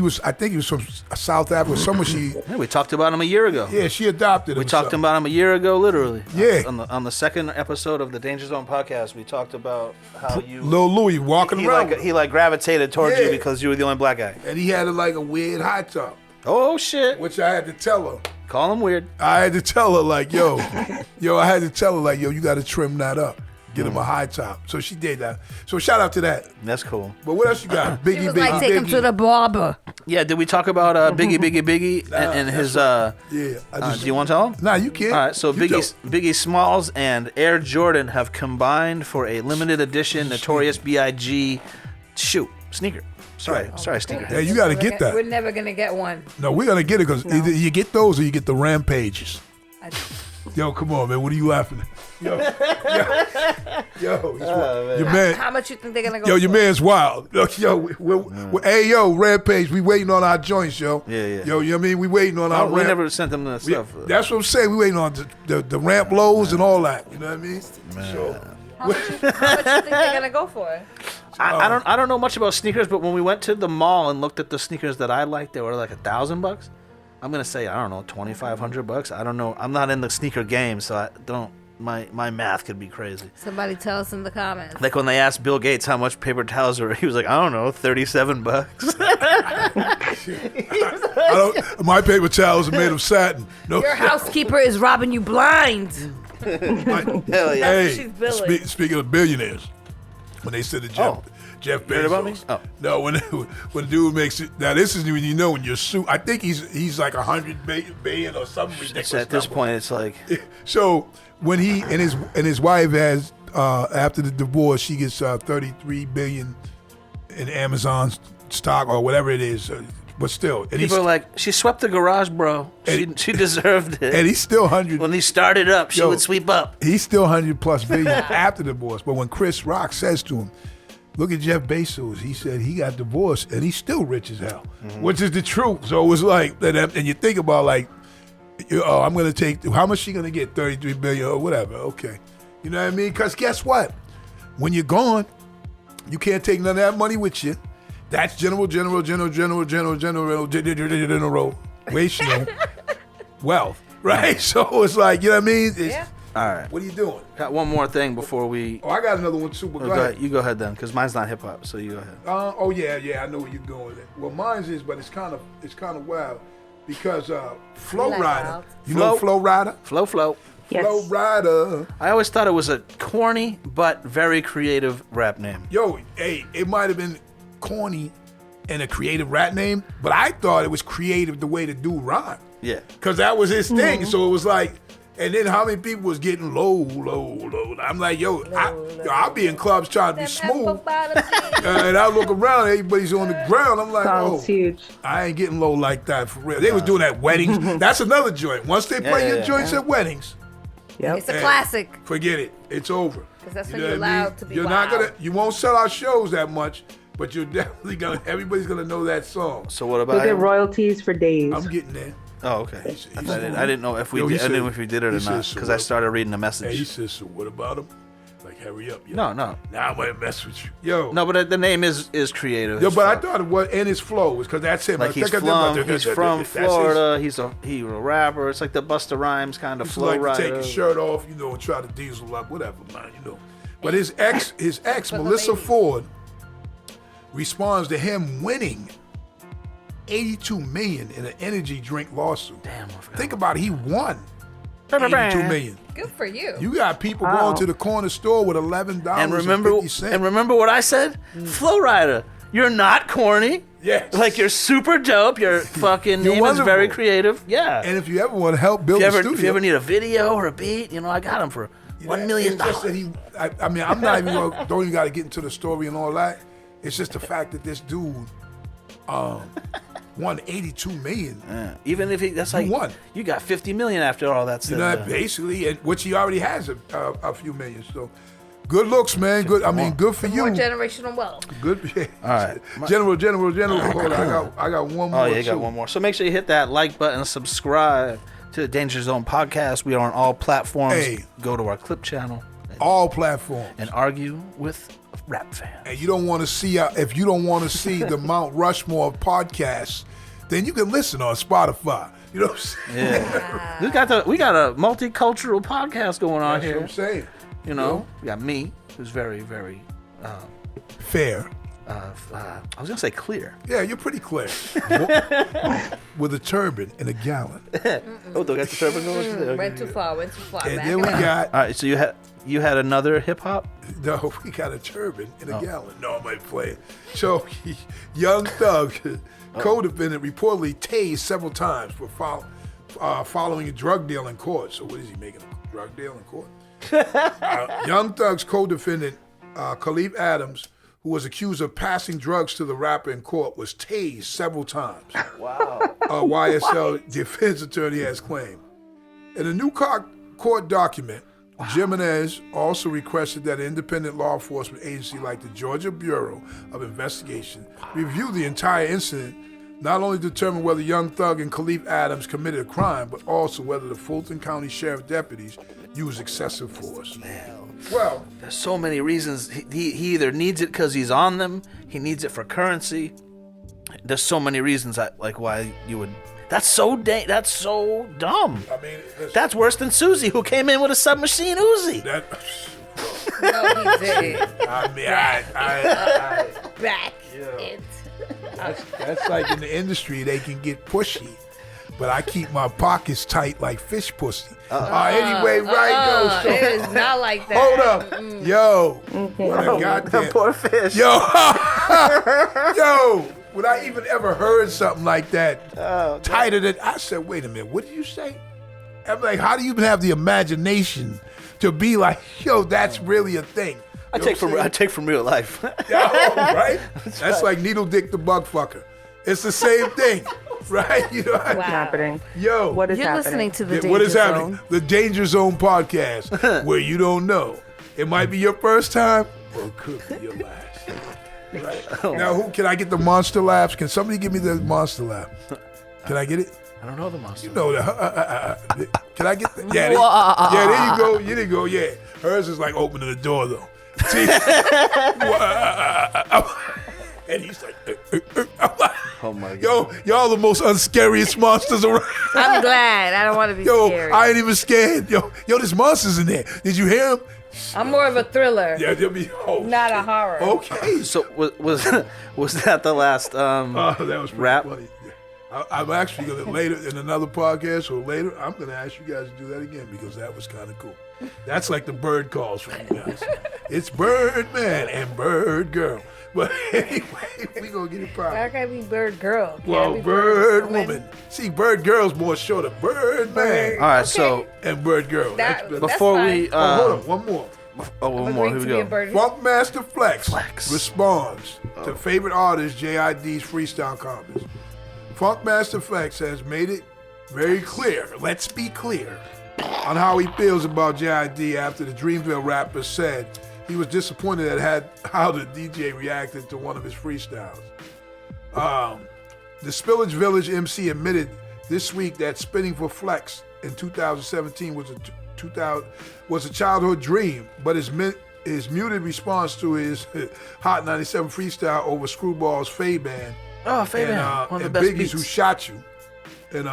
was I think he was from South Africa. Somewhere Yeah, we talked about him a year ago. she adopted him. We talked about him a year ago, literally. Yeah. On the second episode of the Danger Zone podcast, we talked about how you Lil Louis walking around. he gravitated towards you Yeah. because you were the only black guy. And he had a weird high top, Oh shit! which I had to tell her. Call him weird. I had to tell her like, yo, I had to tell her like, yo, you got to trim that up. Get him a high top. So she did that. So shout out to that. That's cool. But what else you got? Biggie, He was Biggie, like, take him Biggie. to the barber. Yeah, did we talk about Biggie and his? Yeah. Do you want to tell him? Nah, you can't. All right, so You Biggie Smalls and Air Jordan have combined for a limited edition Notorious B.I.G. sneaker. Sorry, sneaker. Yeah, you got to get that. We're never gonna get one. No, we're gonna get it because either you get those or you get the Rampages. Yo, come on, man. What are you laughing at? Yo, your man. How much you think they're gonna go? Yo, your for? man's wild. Hey, yo, Rampage, we waiting on our joints, yo. Yeah. Yo, you know what I mean? We waiting on our We ramp. never sent them the stuff. That's what I'm saying. We waiting on the ramp lows and all that. You know what I mean? So, How much you think they're gonna go for? I don't know much about sneakers, but when we went to the mall and looked at the sneakers that I liked, they were like $1,000. I'm gonna say, I don't know, $2,500. I don't know. I'm not in the sneaker game, so I don't. My math could be crazy. Somebody tell us in the comments. Like when they asked Bill Gates how much paper towels were, he was like, I don't know, $37. my paper towels are made of satin. No, Your housekeeper is robbing you blind. Hell yeah. Hey, she's billing. speaking of billionaires, when they said to Jeff Bezos. heard about me? Oh. No, when the dude makes it. Now this is when you know when you're I think he's like 100 billion or something ridiculous. At this number. point, it's like, So when he and his wife has after the divorce, she gets 33 billion in Amazon stock or whatever it is. But still, and people are like, she swept the garage, bro. She deserved it. and he's still 100. When he started up, she would sweep up. He's still 100+ billion after the divorce. But when Chris Rock says to him, look at Jeff Bezos, he said he got divorced and he's still rich as hell, which is the truth. So it was like, and you think about like, I'm going to take, how much she going to get? 33 billion or whatever. Okay. You know what I mean? Because guess what? When you're gone, you can't take none of that money with you. That's generational wealth, right? So it's like, you know what I mean? Yeah. All right. What are you doing? Got one more thing before we. Oh, I got another one too, but go ahead. You go ahead then, because mine's not hip hop. So you go ahead. Oh yeah, I know where you're going with it. Well, mine's is, but it's kind of wild because Flow Like Rider. wild. You know Flow Rider? Flow. Yes. Flow Rider. I always thought it was a corny but very creative rap name. Yo, hey, it might have been corny and a creative rap name, but I thought it was creative the way the dude rhymed. Yeah. Because that was his thing. So it was like, and then how many people was getting low? I'm like, I'll be in clubs trying to be smooth. And I look around, everybody's on the ground. I'm like, Sounds huge. I ain't getting low like that for real. They was doing that at weddings. That's another joint. Once they play your joints at weddings, Yep. It's a classic. Forget it. It's over. 'Cause that's You when know you're what I mean? allowed to be You're not wild. gonna. You won't sell out shows that much, but you're definitely gonna. Everybody's gonna know that song. So what You'll about get him? royalties for days. I'm getting there. Oh, okay. He's- I didn't know if we Yo, he did, I didn't know said- if we did it he or said not so because I what- started reading the Hey, message. he says, so what about him? Like, hurry up. Yo. No. Now I'm gonna mess with you. Yo. No, but the name is creative. Yo, as but I fuck. thought it was, and his flow was because that's him. Like he's from That's Florida. He's a rapper. It's like the Busta Rhymes kind of He flow like to rider. take his shirt off, you know, and try to diesel up, whatever, man, you know. But his ex, For the Melissa ladies. Ford, responds to him winning $82 million in an energy drink lawsuit. Damn, I forgot. Think about it, he won $82 million. Good for you. You got people Wow. going to the corner store with $11 and remember what I said? Flow Rider. You're not corny. Yes. Like you're super dope. Your fucking You're name is very wonderful. creative. Yeah. And if you ever want to help build if a studio, you ever need a video or a beat, you know, I got him for $1 million. It's just that I mean, I'm not even going. Don't even got to get into the story and all that. It's just the fact that this dude won $82 million. Yeah. Even if that's like won. you got $50 million after all that You stuff. know, basically, and which he already has a few million. So, good looks, man. Good. I mean, good for you. More generational wealth. Good. Yeah. All right. General. Hold on, I got one more. Oh yeah, you got too. one more. So make sure you hit that like button, subscribe to the Danger Zone podcast. We are on all platforms. Hey. Go to our clip channel All platforms. and argue with rap fans. And you don't want to see if you don't want to see the Mount Rushmore of podcasts, then you can listen on Spotify. You know what I'm saying? Yeah. we got a multicultural podcast going on That's here. what I'm saying. You know, we got me, who's very, very Fair. I was gonna say clear. Yeah, you're pretty clear. With a turban and a gallon. Oh, do I got the turban going? Went too far. Went too far. And Back then we it up. got All right, so you had another hip hop. no, we got a turban and a gallon. No, I'm not playing. So, Young Thug, co-defendant, reportedly tased several times for following a drug deal in court. So, what is he making a drug deal in court? Young Thug's co-defendant, Khalif Adams, who was accused of passing drugs to the rapper in court, was tased several times. Wow. YSL defense attorney has claimed. In a new court document, Jimenez also requested that an independent law enforcement agency like the Georgia Bureau of Investigation review the entire incident, not only determine whether Young Thug and Khalif Adams committed a crime, but also whether the Fulton County Sheriff deputies used excessive force. Well, There's so many reasons. He either needs it because he's on them. He needs it for currency. There's so many reasons why you would. That's so dumb. I mean, That's worse than Susie, who came in with a submachine Uzi. that. No, he did. I mean, I Back it. that's like in the industry they can get pushy, but I keep my pockets tight like fish pussy. Anyway, right, yo. It is not like that. Hold up, yo. What I got there. Poor fish. Yo, yo, would I even ever heard something like that? Tighter than I said. Wait a minute, what did you say? I'm like, how do you even have the imagination to be like, yo, that's really a thing? I take from real life. Yo, right? That's like needle dick the bug fucker. It's the same thing, right? You know, What's happening? yo, What is You're happening? listening to the yeah, Danger what is Zone. happening? The Danger Zone podcast, where you don't know. It might be your first time, or it could be your last. Right? Now, who can I get the monster laughs? Can somebody give me the monster laugh? Can I get it? I don't know the monster. You know the. Can I get the? Yeah, there you go. You didn't go. Yeah, hers is like opening the door though. See, and he's like, Oh my god. yo, y'all the most unscariest monsters around. I'm glad. I don't want to be Yo, scary. I ain't even scared. Yo, there's monsters in there. Did you hear him? I'm more of a thriller, Yeah, there'll be. Oh, not a shit. horror. Okay. So was that the last Oh, that was pretty rap? funny. Yeah. I'm actually gonna later in another podcast or later. I'm gonna ask you guys to do that again because that was kind of cool. That's like the bird calls from you guys. It's Birdman and Bird Girl. But anyway, we gonna get it I proper. gotta be bird girl. Can't Well, be Bird Woman. See, Bird Girl's more shorter. Birdman All right, so and Bird Girl. That- That's before fine. we oh, hold on, one more. one more. Here we go. Funk Master Flex, Flex. responds to favorite artist JID's freestyle comments. Funk Master Flex has made it very clear. Let's be clear. on how he feels about JID after the Dreamville rapper said he was disappointed at how the DJ reacted to one of his freestyles. The Spillage Village MC admitted this week that spinning for Flex in 2017 was a childhood dream, but his muted response to his Hot 97 freestyle over Screwball's Faban Oh, Fabian, one of the and best Biggie's beats. Who Shot You. And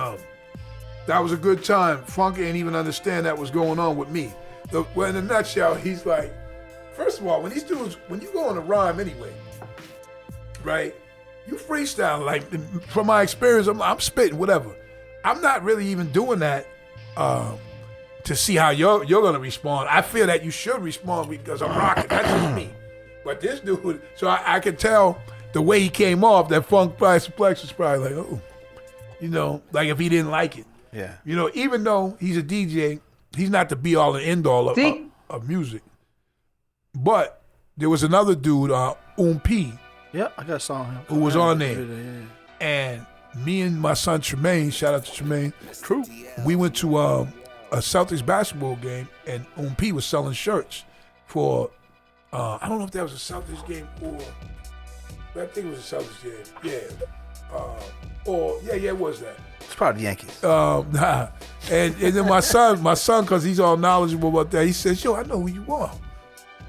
that was a good time. Funk ain't even understand that was going on with me. Well, in a nutshell, he's like, first of all, when you go on a rhyme anyway, right? You freestyle, like, from my experience, I'm spitting, whatever. I'm not really even doing that to see how you're gonna respond. I feel that you should respond because I'm rocking. That's just me. But this dude, so I could tell the way he came off, that Funk Flex was probably like, oh, you know, like if he didn't like it. Yeah. You know, even though he's a DJ, he's not the be all and end all of music. But there was another dude, P, Yeah, I got a song. who was on there. And me and my son Tremaine, shout out to Tremaine, True. we went to a Celtics basketball game, and P was selling shirts for, I don't know if that was a Celtics game or, I think it was a Celtics game. Yeah. It was that. It's probably the Yankees. Nah. And then my son, because he's all knowledgeable about that, he says, yo, I know who you are.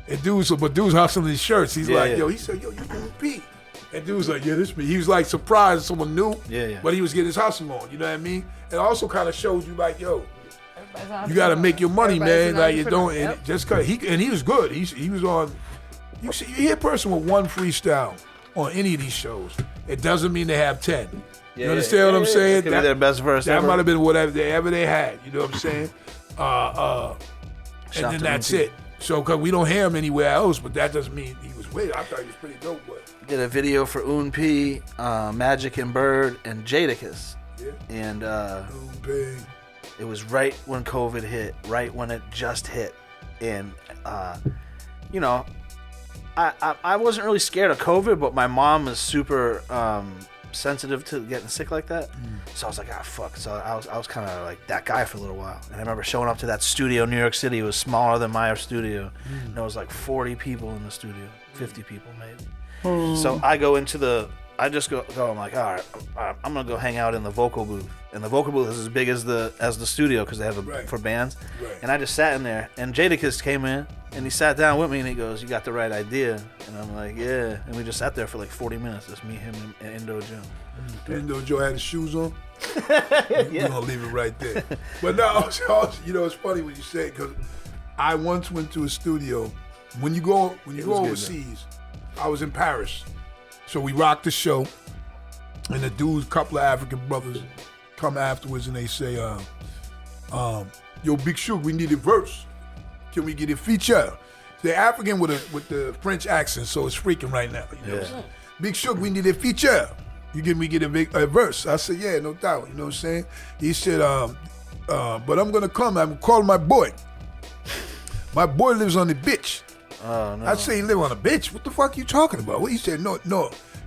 And dude's hustling his shirts. He's like, yo, he said, yo, you P. And dude's like, yeah, this me. He was like surprised someone knew, but he was getting his hustle on. You know what I mean? It also kind of shows you like, yo, you got to make your money, man. Like you don't, and just cause he was good. He was on. You hear a person with one freestyle on any of these shows, it doesn't mean they have 10. You understand what I'm saying? That could be their best verse That ever. might have been whatever they had. You know what I'm saying? And then that's it. So, cause we don't hear him anywhere else, but that doesn't mean he was weird. I thought he was pretty dope, but. Did a video for P, Magic and Bird, and Jadakiss. Yeah. And Big. it was right when COVID hit, right when it just hit. And, you know, I wasn't really scared of COVID, but my mom is super sensitive to getting sick like that. So I was like, fuck. So I was kind of like that guy for a little while. And I remember showing up to that studio in New York City. It was smaller than my studio. And there was like 40 people in the studio, 50 people maybe. So I go into I'm like, all right, I'm gonna go hang out in the vocal booth. And the vocal booth is as big as the studio because they have it for bands. Right. And I just sat in there, and Jadakiss came in, and he sat down with me, and he goes, "You got the right idea." And I'm like, "Yeah." And we just sat there for like 40 minutes, just me, him, and Indo Joe. Indo Joe had his shoes on. We're gonna leave it right there. But no, you know, it's funny when you say it because I once went to a studio. When you go overseas, I was in Paris. So we rocked the show, and the dudes, couple of African brothers, come afterwards and they say, yo, Big Shook, we need a verse. Can we get a feature? They're African with the French accent, so it's freaking right now. You know what I'm saying? Big Shook, we need a feature. We get a verse? I said, yeah, no doubt. You know what I'm saying? He said, but I'm gonna come. I'm calling my boy. My boy lives on the bitch. Oh, no. I say he live on a bitch. What the fuck you talking about? Well, he said, no.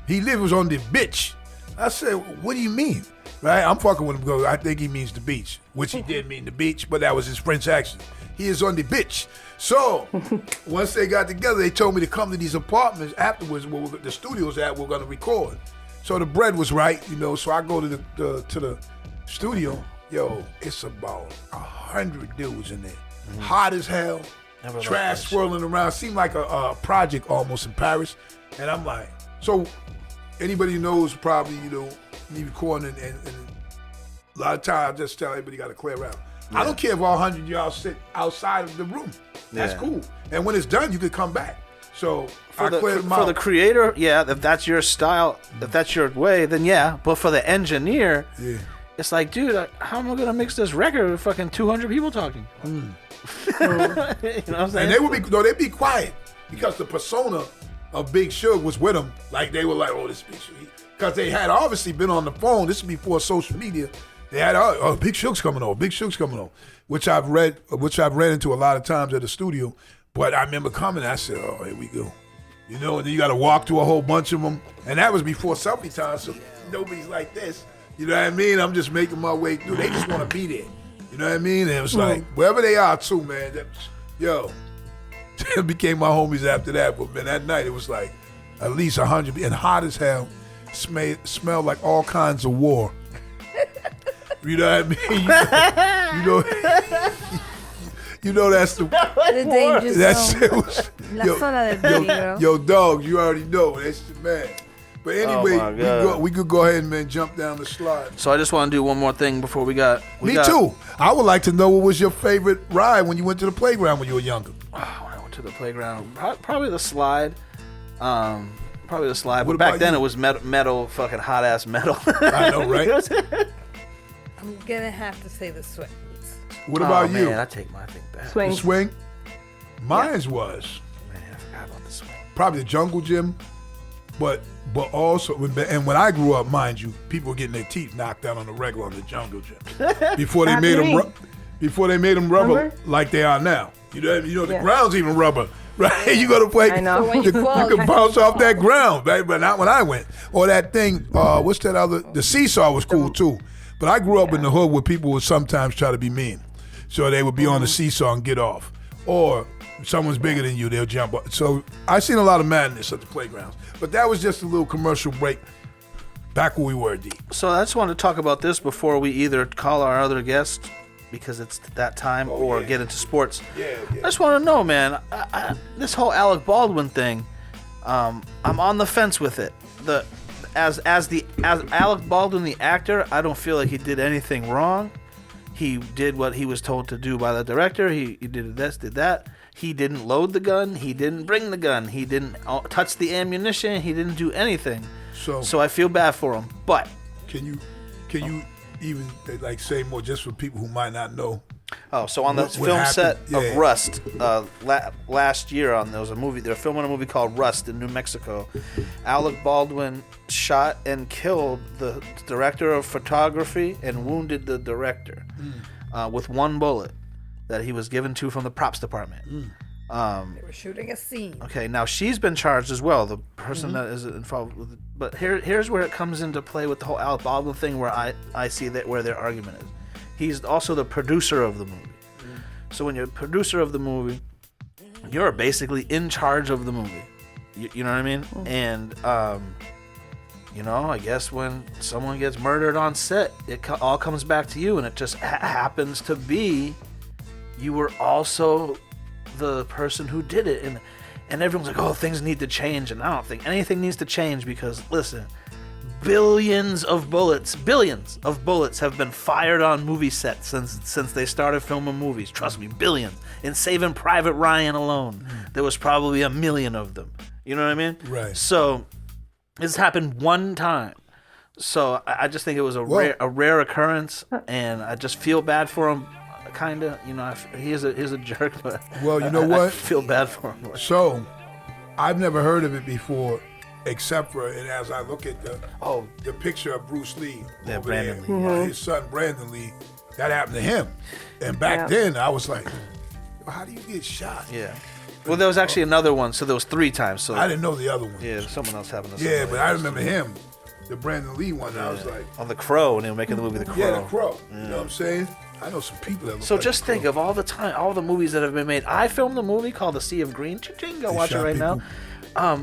He lives on the bitch. I said, what do you mean? Right? I'm fucking with him because I think he means the beach, which he did mean the beach, but that was his French accent. He is on the bitch. So once they got together, they told me to come to these apartments afterwards where the studio's at, we're going to record. So the bread was right, you know, so I go to the studio. Yo, it's about 100 dudes in there. Hot as hell. Trash swirling around. Seemed like a project almost in Paris. And I'm like, so anybody who knows probably, you know, me recording and a lot of times I just tell everybody got to clear out. I don't care if all 100 of y'all sit outside of the room. That's cool. And when it's done, you can come back. So I cleared them out. For the creator, yeah, if that's your style, if that's your way, then yeah. But for the engineer, it's like, dude, how am I going to mix this record with fucking 200 people talking? You know what I'm saying? And they'd be quiet because the persona of Big Shug was with them. Like they were like, oh, this Big Shug. Because they had obviously been on the phone. This is before social media. They had, Big Shug's coming on. Big Shug's coming on, which I've read into a lot of times at the studio. But I remember coming. I said, oh, here we go. You know, and then you got to walk through a whole bunch of them. And that was before selfie time, so nobody's like this. You know what I mean? I'm just making my way through. They just want to be there. You know what I mean? And it was like, wherever they are too, man, they became my homies after that. But man, that night it was like at least 100 and hot as hell. Smelled like all kinds of war. You know what I mean? You know that's the danger zone. it was, La zona del peligro. yo, dog, you already know. That's the man. But anyway, my God. we could go ahead and man, jump down the slide. So I just want to do one more thing before we got. Me too. I would like to know what was your favorite ride when you went to the playground when you were younger. When I went to the playground, probably the slide. Probably the slide. What But back about then you? it was metal, fucking hot ass metal. I know, right? I'm gonna have to say the swings. What about you? Man, I take my thing back. The Swing. swing? Mine was Man, I forgot about the swing. probably the jungle gym, but also when I grew up, mind you, people were getting their teeth knocked out on the regular on the jungle gym before they made them rubber Remember? like they are now. You know the Yeah. ground's even rubber, right? You go to play, I know. So when you, you fall, you can bounce off that ground, right? But not when I went. Or that thing, what's that other? The seesaw was cool too. But I grew up in the hood where people would sometimes try to be mean. So they would be on the seesaw and get off. Or someone's bigger than you, they'll jump up. So I seen a lot of madness at the playgrounds. But that was just a little commercial break back where we were, D. So I just wanted to talk about this before we either call our other guest, because it's that time, or yeah. get into sports. Yeah. I just want to know, man, this whole Alec Baldwin thing, I'm on the fence with it. As Alec Baldwin, the actor, I don't feel like he did anything wrong. He did what he was told to do by the director. He did this, did that. He didn't load the gun. He didn't bring the gun. He didn't touch the ammunition. He didn't do anything. So I feel bad for him. But can you even like say more just for people who might not know? so on the What film set happened? Yeah. of Rust, last year there was a movie. They're filming a movie called Rust in New Mexico. Alec Baldwin shot and killed the director of photography and wounded the director with one bullet that he was given to from the props department. They were shooting a scene. Okay, now she's been charged as well, the person that is involved with it. But here's where it comes into play with the whole Alec Baldwin thing, where I see that where their argument is. He's also the producer of the movie. So when you're a producer of the movie, you're basically in charge of the movie. You know what I mean? And, I guess when someone gets murdered on set, it all comes back to you, and it just happens to be you were also the person who did it. And everyone's like, oh, things need to change. And I don't think anything needs to change because, listen, billions of bullets have been fired on movie sets since they started filming movies. Trust me, billions. In Saving Private Ryan alone, there was probably 1 million of them. You know what I mean? Right. So this happened one time. So I just think it was a rare occurrence, and I just feel bad for him. Kind of, he's a jerk, but Well, you know I what? feel bad for him. So I've never heard of it before, except for, and as I look at the picture of Bruce Lee, Yeah, over Brandon there, Lee, his son Brandon Lee, that happened to him. And back then, I was like, how do you get shot? Yeah. Well, there was actually another one, so there was 3 times. So I didn't know the other one. yeah, someone else happened to. Yeah, but I remember him, the Brandon Lee one. I was like, on The Crow, when they were making the movie The Crow. yeah, the Crow. You know what I'm saying? I know some people that look So like just the Crow. think of all the movies that have been made. I filmed a movie called The Sea of Green. Cha-ching, go They watch it shot right now.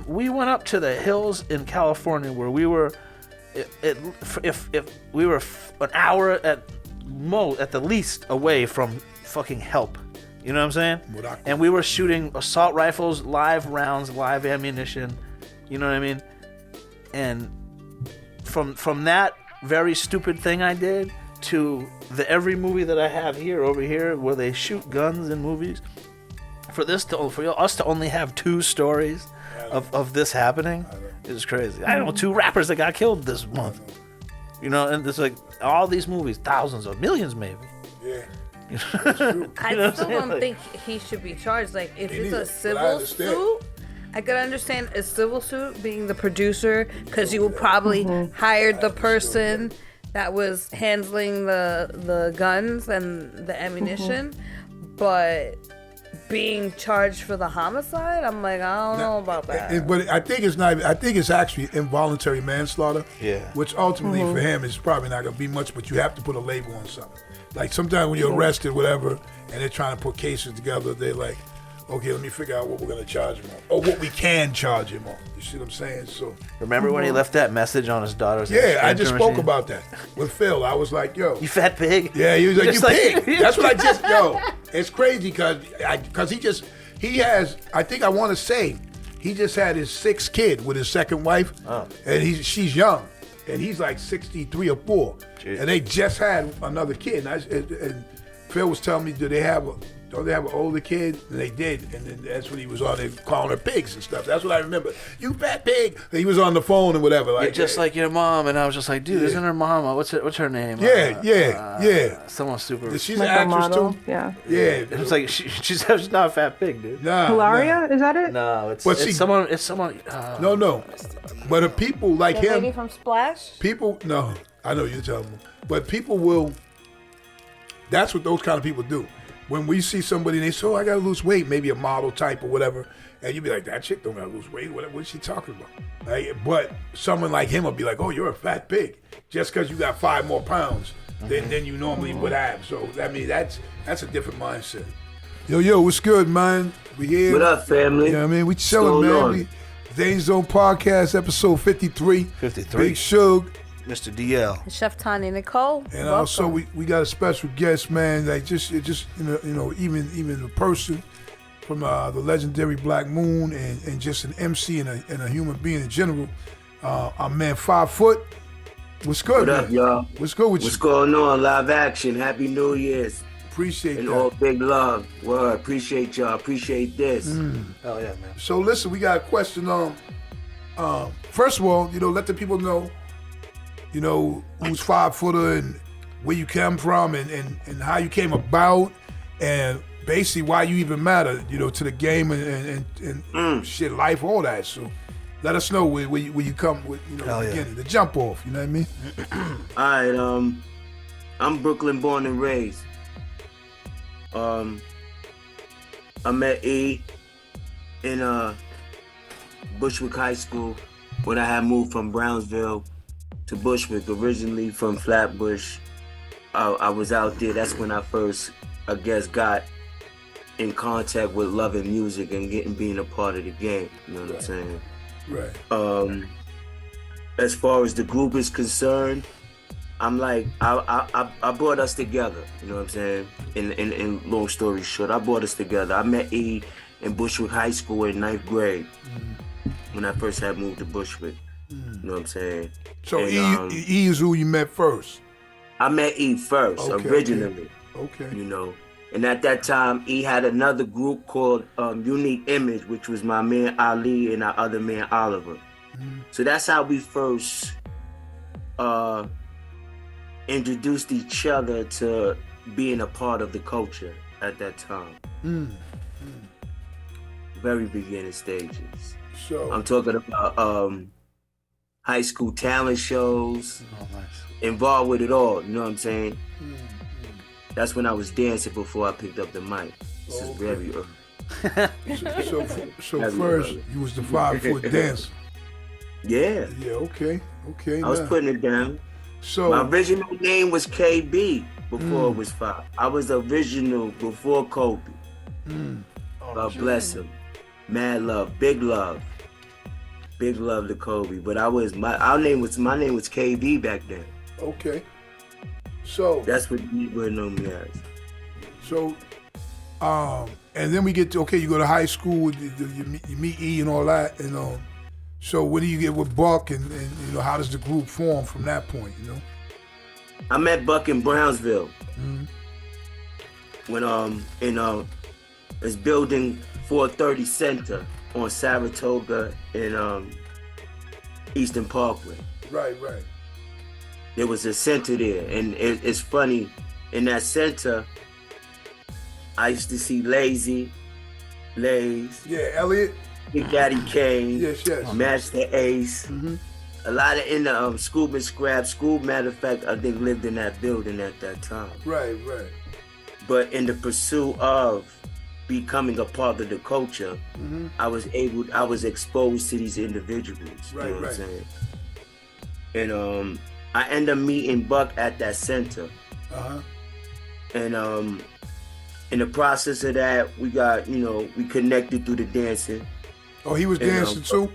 We went up to the hills in California where we were, if we were an hour at the least away from fucking help. You know what I'm saying? And we were shooting assault rifles, live rounds, live ammunition. You know what I mean? And from that very stupid thing I did to every movie that I have over here where they shoot guns in movies, for us to only have 2 stories of this happening is crazy. I know 2 rappers that got killed this month. And it's like all these movies, thousands of millions maybe. Yeah. I still don't think he should be charged. Like, if it's a civil suit, I could understand a civil suit being the producer, because you will probably hired the person that was handling the guns and the ammunition. But being charged for the homicide. I'm like, I don't know about that. But I think it's not. I think it's actually involuntary manslaughter. Yeah. Which ultimately for him is probably not going to be much, but you have to put a label on something. Like sometimes when you're arrested, whatever, and they're trying to put cases together, they're like, okay, let me figure out what we're going to charge him on, or what we can charge him on. You see what I'm saying? So. Remember when he left that message on his daughter's? Yeah, I just spoke machine? about that with Phil. I was like, yo. You fat pig. Yeah, he was like, Just you like- pig. That's what I just, yo. It's crazy because he has, I think I want to say, he just had his 6th kid with his second wife, and she's young, and he's like 63 or 4, Jeez. and they just had another kid. And Phil was telling me, don't they have an older kid? And they did, and then that's when he was on there calling her pigs and stuff. That's what I remember. You fat pig. And he was on the phone and whatever. Like You're just like your mom, and I was just like, dude, isn't her mom? What's her name? Yeah. Someone super. She's Like an a actress model. too. Yeah. Yeah. It was like she's not a fat pig, dude. Nah, Hilaria, is that it? No, it's But see- someone. It's someone. No. But the people like The him. lady from Splash. People, no, I know you're telling me, but people will. That's what those kind of people do. When we see somebody and they say, "Oh, I gotta lose weight," maybe a model type or whatever, and you be like, "That chick don't gotta lose weight. What's she talking about?" Right? But someone like him will be like, "Oh, you're a fat pig," just because you got 5 more pounds than you normally would have. So I mean, that's a different mindset. Yo, what's good, man? We here. What up, family? You know what I mean? We chilling, What's going man. on? We Zane Zone Podcast, episode 53. 53. Big Suge. Mr. DL. Chef Tanya Nicole. And also we got a special guest, man. Like just even a person from the legendary Black Moon and just an MC and a human being in general. Our man 5 Foot. What's good, What up, man? y'all? What's good with What's you? going on? Live action. Happy New Year's. Appreciate And that. all big love. Word. Appreciate y'all. Appreciate this. Hell yeah, man. So listen, we got a question. First of all, let the people know, who's 5 Footer and where you come from and how you came about and basically why you even matter, to the game and shit, life, all that. So let us know where you come with, Hell the yeah. beginning, the jump off. You know what I mean? All right. I'm Brooklyn born and raised. I met E in Bushwick High School when I had moved from Brownsville to Bushwick, originally from Flatbush. I was out there. That's when I first, I guess, got in contact with loving music and being a part of the game. You know what I'm saying? Right. As far as the group is concerned, I'm like, I brought us together. You know what I'm saying? In long story short, I brought us together. I met E in Bushwick High School in 9th grade when I first had moved to Bushwick. You know what I'm saying? So And, E is who you met first. I met E first, Okay, originally. Okay. You know. And at that time, E had another group called Unique Image, which was my man Ali and our other man Oliver. So that's how we first introduced each other to being a part of the culture at that time. Very beginning stages. So I'm talking about high school talent shows, Oh, nice. involved with it all, you know what I'm saying? That's when I was dancing before I picked up the mic. This is very early. so Have you first heard? you was the 5 foot dancer. Yeah, Yeah. Okay. I was now. putting it down. So My original name was KB before it was 5. I was original before Kobe. God bless him. Mad love, big love. Big love to Kobe. But my name was KB back then. okay. So That's what people know me as. So, and then we get to, okay, you go to high school, you meet E and all that, and so when do you get with Buck, and how does the group form from that point, I met Buck in Brownsville. When in it's building 430 Center on Saratoga and Eastern Parkway. Right. There was a center there, and it's funny. In that center, I used to see Lazy, Lays, Yeah, Elliot. Big Daddy Kane, Yes. Master Ace. A lot of in the Scoob and Scrap. Scoob, matter of fact, I think lived in that building at that time. Right. But in the pursuit of becoming a part of the culture, I was exposed to these individuals. Right, you know what right. I'm saying? And I ended up meeting Buck at that center. Uh-huh. And in the process of that, we got, we connected through the dancing. Oh, he was dancing too?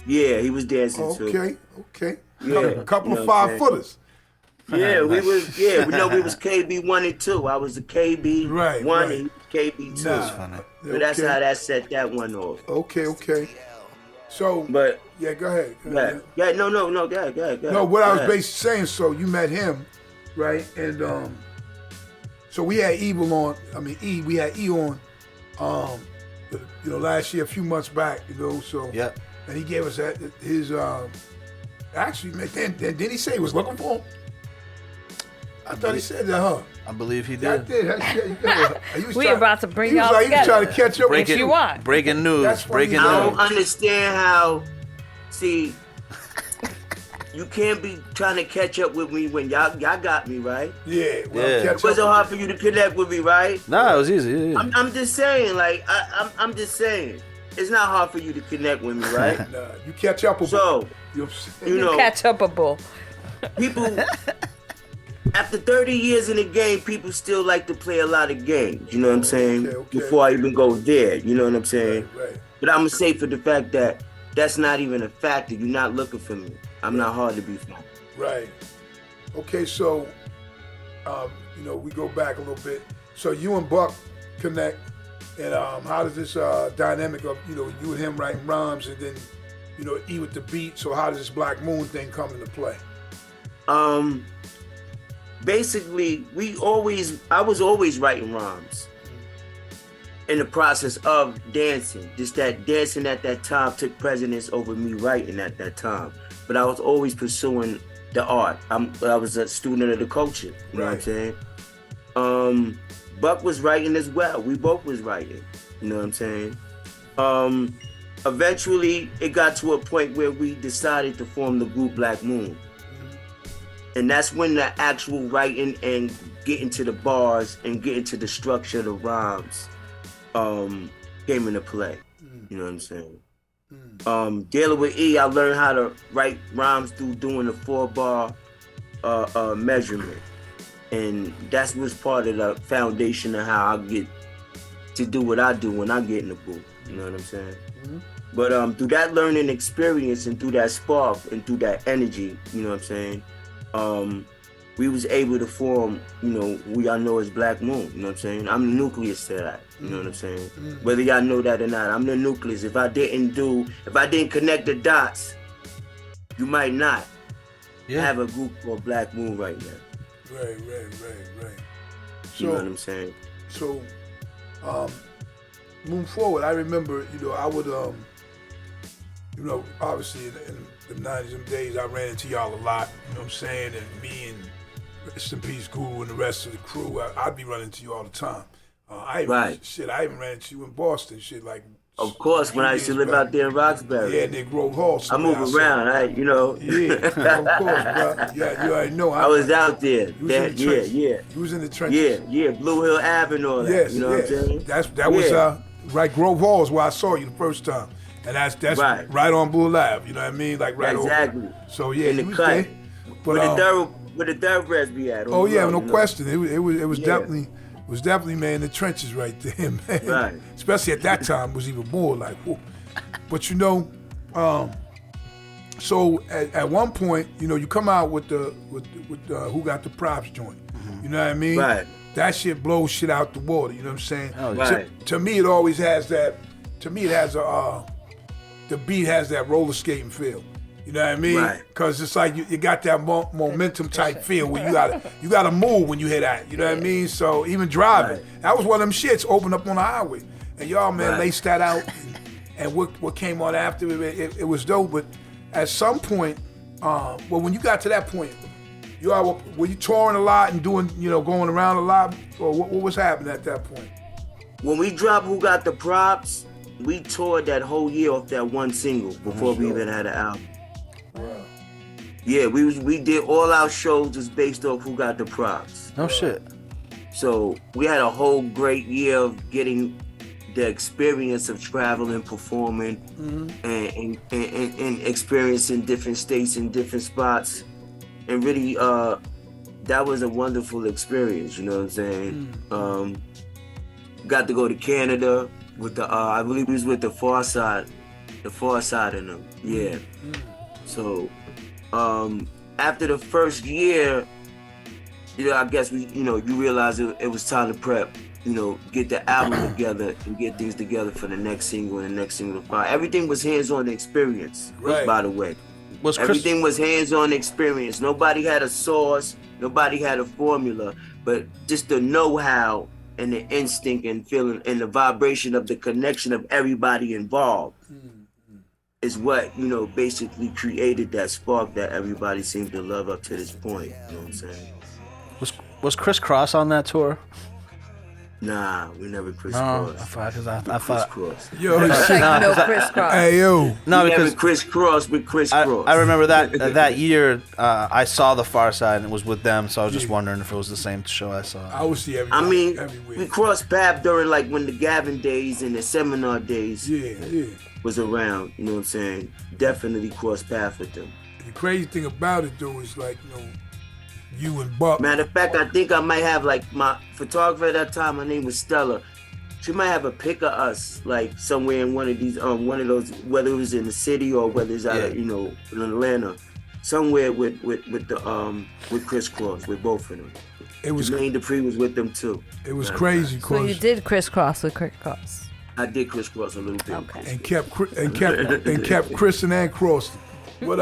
Yeah, he was dancing too. Okay. Yeah, A couple you of know what I'm 5-footers. Yeah, we was KB 1 and 2. I was the KB 1 and he was KB 2. That's funny. So that's how that set that one off. Okay. So, But yeah, go ahead. no, go ahead. No, what I was basically saying, so you met him, right? And so we had Evil on, we had E on, last year, a few months back, so. Yep. And he gave us his, actually, man, didn't he say he was looking for him? I thought he said that, huh? I believe he Yeah, I did. did. We about to bring he was y'all He was trying to catch up with you you. want. Breaking news. That's funny. Breaking I news. don't understand how, see, you can't be trying to catch up with me when y'all got me, right? Yeah, well, Yeah. catch It wasn't up. hard for you to connect with me, right? Nah, it was easy. Yeah. I'm just saying, like, I'm just saying, it's not hard for you to connect with me, right? Nah, you catch up with So, you know what I'm saying? you know, Catch upable. people, after 30 years in the game, people still like to play a lot of games, you know what I'm saying? Okay. Before I even go there, you know what I'm saying? Right. But I'm gonna say for the fact that that's not even a factor. You're not looking for me. I'm not hard to be found. Right. Okay, so, we go back a little bit. So you and Buck connect, and how does this dynamic of, you and him writing rhymes, and then, E with the beat, so how does this Black Moon thing come into play? Basically, I was always writing rhymes in the process of dancing. Just that dancing at that time took precedence over me writing at that time. But I was always pursuing the art. I was a student of the culture, you know what I'm saying? Buck was writing as well. We both was writing, you know what I'm saying? Eventually, it got to a point where we decided to form the group Black Moon. And that's when the actual writing and getting to the bars and getting to the structure of the rhymes came into play. You know what I'm saying? Dealing with E, I learned how to write rhymes through doing the 4-bar measurement. And that was part of the foundation of how I get to do what I do when I get in the booth. You know what I'm saying? But through that learning experience and through that spark and through that energy, you know what I'm saying? We was able to form, who y'all know as Black Moon, you know what I'm saying? I'm the nucleus to that, you know what I'm saying? Whether y'all know that or not, I'm the nucleus. If I didn't connect the dots, you might not have a group called Black Moon right now. Right. You know what I'm saying? So, moving forward, I remember, I would, obviously in the 90s, them days, I ran into y'all a lot, you know what I'm saying? And me and Rest in Peace Guru and the rest of the crew, I'd be running into you all the time. I even ran into you in Boston, like. Of course, when I used to live out there in Roxbury. Yeah, near Grove Hall. I move around, Yeah, of course, bro. Yeah, you already know. I was out there. You was in the trenches. Yeah, Blue Hill Ave and all that. Yes, you know what I'm saying? That was right. Grove Hall is where I saw you the first time, and that's right on Blue Ave. You know what I mean? Like right exactly. over. So yeah, in the cut. There. But where the Thoroughbreds be at. Oh yeah, no question. It was definitely. It was definitely, man, in the trenches right there, man. Right. Especially at that time, it was even more like, whoa. But so at one point, you come out with the Who Got the Props joint. You know what I mean? Right. That shit blows shit out the water. You know what I'm saying? Oh, yeah. Right. To me, it always has that. To me, it has the beat has that roller skating feel. You know what I mean? Right. Because it's like you got that momentum type feel where you gotta move when you hit that. You know what I mean? So even driving, that was one of them shits open up on the highway, and y'all laced that out. And what came on after it was dope. But at some point, when you got to that point, were you touring a lot and doing going around a lot, or what was happening at that point? When we dropped Who Got the Props, we toured that whole year off that one single before we even had an album. Wow. Yeah, we did all our shows was based off Who Got the Props. No shit. So we had a whole great year of getting the experience of traveling, performing, and experiencing different states and different spots, and really, that was a wonderful experience. You know what I'm saying? Got to go to Canada with the, I believe he was with the Far Side of them. Yeah. So, after the first year, I guess you realize it was time to prep. Get the album together and get things together for the next single and the next single to follow. Everything was hands-on experience, by the way. Everything was hands-on experience. Nobody had a source, nobody had a formula, but just the know-how and the instinct and feeling and the vibration of the connection of everybody involved is what, basically created that spark that everybody seemed to love up to this point. You know what I'm saying? Was Chris Cross on that tour? Nah, we never crisscrossed. I thought. Yo, No crisscross. Hey, yo. No, we because never crisscrossed with crisscross. I remember that year. I saw the Far Side and it was with them, so I was just wondering if it was the same show I saw. I would see everybody. Everywhere. We crossed paths during when the Gavin days and the seminar days was around. You know what I'm saying? Definitely crossed paths with them. The crazy thing about it though is you and Buck. Matter of fact, I think I might have my photographer at that time. Her name was Stella. She might have a pic of us somewhere in one of these one of those, whether it was in the city or whether it's out of in Atlanta, somewhere with Chris Cross, with both of them. It was Jermaine Dupri was with them too. It was crazy. So you did crisscross with crisscross. I did crisscross a little bit. Okay. And kept Christian and Cross. But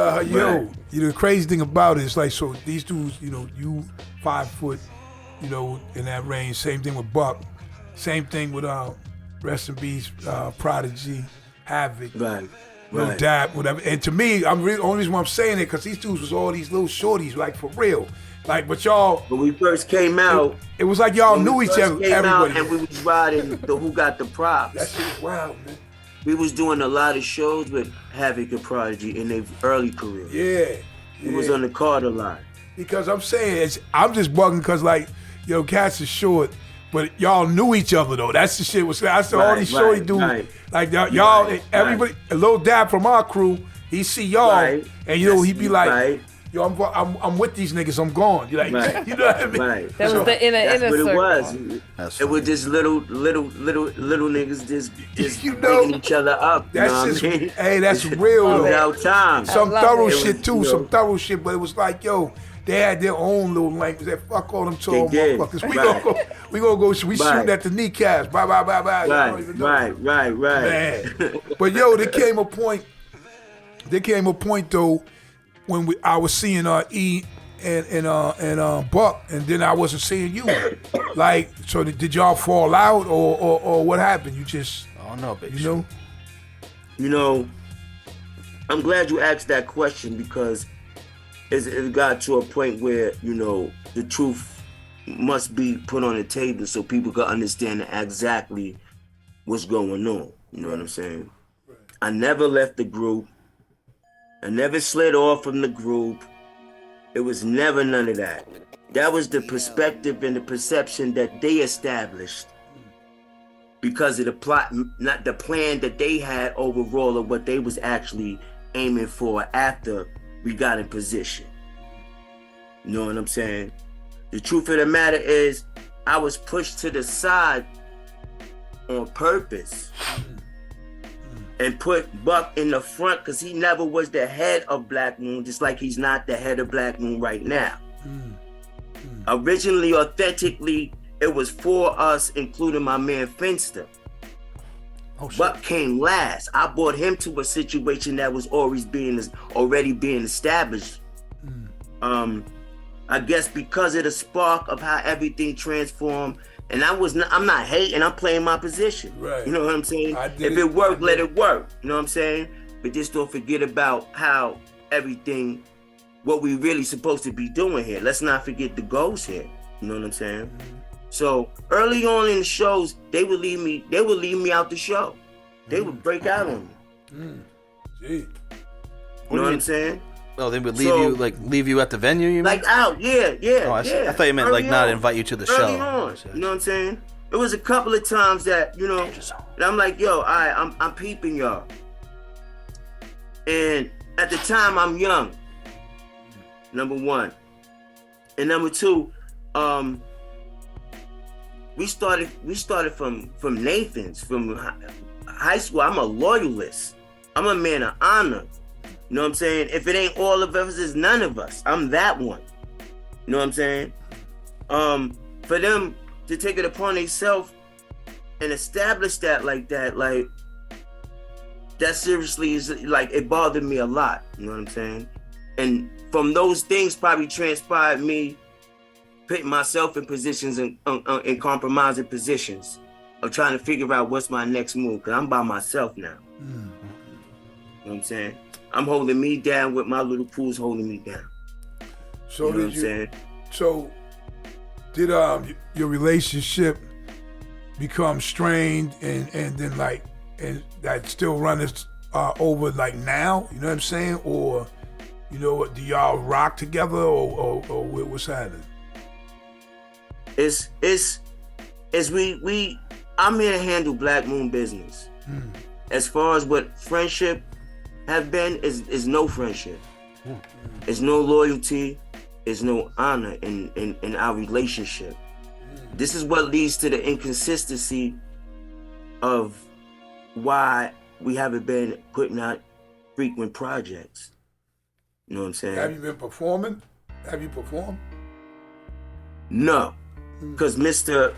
the crazy thing about it is so these dudes, you 5 foot, in that range. Same thing with Buck. Same thing with Rest in Peace, Prodigy, Havoc, Lil Dap, whatever. And to me, only reason why I'm saying it because these dudes was all these little shorties, for real. But y'all. When we first came out, it was like y'all knew each other. Everybody. And we was riding the Who Got the Props. That shit was wild, man. We was doing a lot of shows with Havoc and Prodigy in their early career. Yeah. We was on the Carter line. Because I'm saying, I'm just bugging because cats is short, but y'all knew each other though. That's the shit. I saw all these shorty dudes. Y'all, everybody, a Lil Dap from our crew, he see y'all, and he be like, yo, I'm with these niggas. I'm gone. You're like, you know what I mean? Right. That was the inner circle. It was. It was just little niggas just picking each other up. That's just, hey, that's real though. Without time. Some thorough shit was, too. Some thorough shit, but it was they had their own little language. They fuck all them tall motherfuckers. We gonna go. We shooting at the kneecaps. Bye. Right. Man. But yo, there came a point though when I was seeing E and Buck, and then I wasn't seeing you. So did y'all fall out or what happened? You just no, big I'm glad you asked that question because it got to a point where the truth must be put on the table so people can understand exactly what's going on. You know what I'm saying? Right. I never left the group. I never slid off from the group. It was never none of that. That was the perspective and the perception that they established because of the plot, not the plan that they had overall of what they was actually aiming for after we got in position. You know what I'm saying? The truth of the matter is, I was pushed to the side on purpose and put Buck in the front because he never was the head of Black Moon, just like he's not the head of Black Moon right now. Originally, authentically, it was for us, including my man Finster. Buck came last. I brought him to a situation that was already being established. I guess because of the spark of how everything transformed. And I'm not hating, I'm playing my position. Right. You know what I'm saying? If it worked, let it work. You know what I'm saying? But just don't forget about how everything, what we really supposed to be doing here. Let's not forget the goals here. You know what I'm saying? So early on in the shows, they would leave me out the show. They would break out on me. Gee. You know what I'm saying? Oh, they would leave you at the venue, you mean? Out, yeah. Oh, I thought you meant early not on. invite you to the early show. On, you know what I'm saying? it was a couple of times that, you know, and I'm like, yo, I'm peeping y'all. And at the time, I'm young. Number one. And number two, we started from Nathan's, from high school. I'm a loyalist. I'm a man of honor. You know what I'm saying? If it ain't all of us, it's none of us. I'm that one. You know what I'm saying? For them to take it upon themselves and establish that like that seriously is like, it bothered me a lot. You know what I'm saying? And from those things probably transpired me putting myself in positions in compromising positions of trying to figure out what's my next move, because I'm by myself now. You know what I'm saying? I'm holding me down with my little pools holding me down. So you know what I'm saying? So did your relationship become strained and then like, and that still running over like now? You know what I'm saying? Or, you know, do y'all rock together or what's happening? I'm here to handle Black Moon business. As far as what friendship have been, is no friendship. It's no loyalty. There's no honor in our relationship. This is what leads to the inconsistency of why we haven't been putting out frequent projects. You know what I'm saying? Have you been performing? Have you performed? No, because Mr.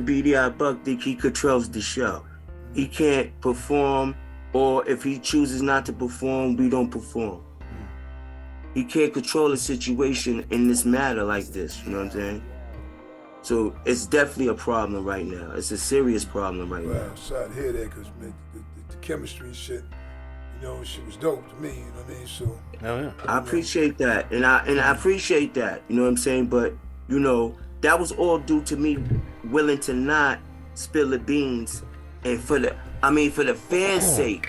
B.D.I. Buck think he controls the show. He can't perform, or if he chooses not to perform, we don't perform. He can't control a situation in this matter like this, you know what I'm saying? So it's definitely a problem right now. It's a serious problem right now. I'm sorry to hear that, because the chemistry shit, you know, shit was dope to me, you know what I mean? So I appreciate that, and I appreciate that, you know what I'm saying? But, you know, that was all due to me willing to not spill the beans, and for the fans' sake,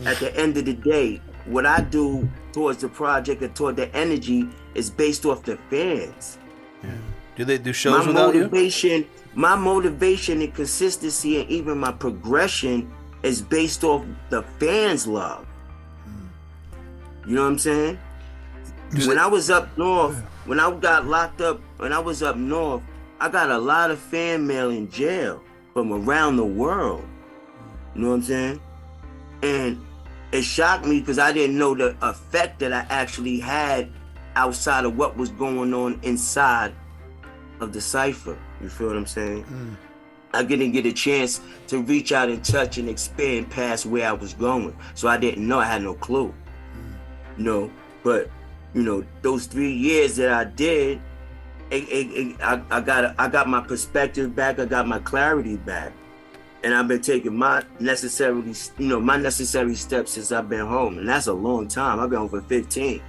at the end of the day, what I do towards the project and toward the energy is based off the fans. Yeah. Do they do shows without you? My motivation and consistency and even my progression is based off the fans' love. You know what I'm saying? When I was up north, when I got locked up, when I was up north, I got a lot of fan mail in jail from around the world. You know what I'm saying? And it shocked me because I didn't know the effect that I actually had outside of what was going on inside of the cipher. You feel what I'm saying? I didn't get a chance to reach out and touch and expand past where I was going. So I didn't know, I had no clue. You know, but, you know, those 3 years that I did, I got my perspective back, I got my clarity back. And I've been taking my necessary steps since I've been home. And that's a long time. I've been home for 15.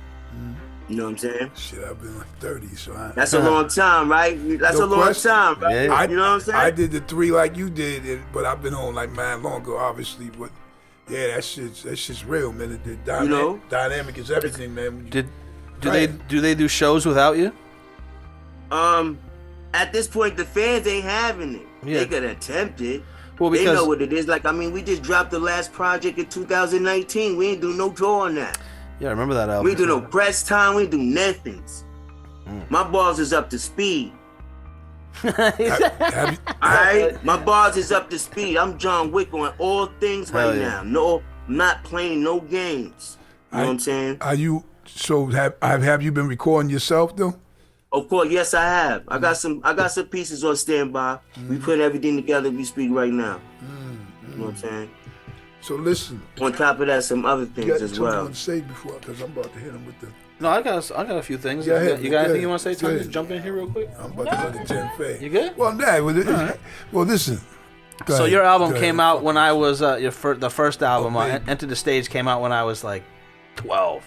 You know what I'm saying? Shit, I've been like 30, so that's a long time, right? That's a long time, right? Yeah. You know what I'm saying? I did the 3 like you did, but I've been home like mad longer, obviously. But yeah, that shit's real, man. The dynamic is everything, man. Do they do shows without you? At this point, the fans ain't having it. Yeah. They could attempt it. Well, they because know what it is. Like, I mean, we just dropped the last project in 2019. We ain't do no tour on that. Yeah, I remember that album. We ain't do no press time. We ain't do nothing. My balls is up to speed. Alright? My bars is up to speed. I'm John Wick on all things right now. No, I'm not playing no games. You know what I'm saying? Have you been recording yourself though? Of course, yes, I have. I got some pieces on standby. We put everything together. We speak right now. You know what I'm saying? So listen. On top of that, some other things as well. You got to say before, because I'm about to hit him with the. No, I got a few things. Yeah, you got anything you want to say? Tom? Just jump in here real quick. I'm about to go to 10 Faye. You good? Well, well, listen. So your album came out when I was the first album, Enter the Stage, came out when I was like 12.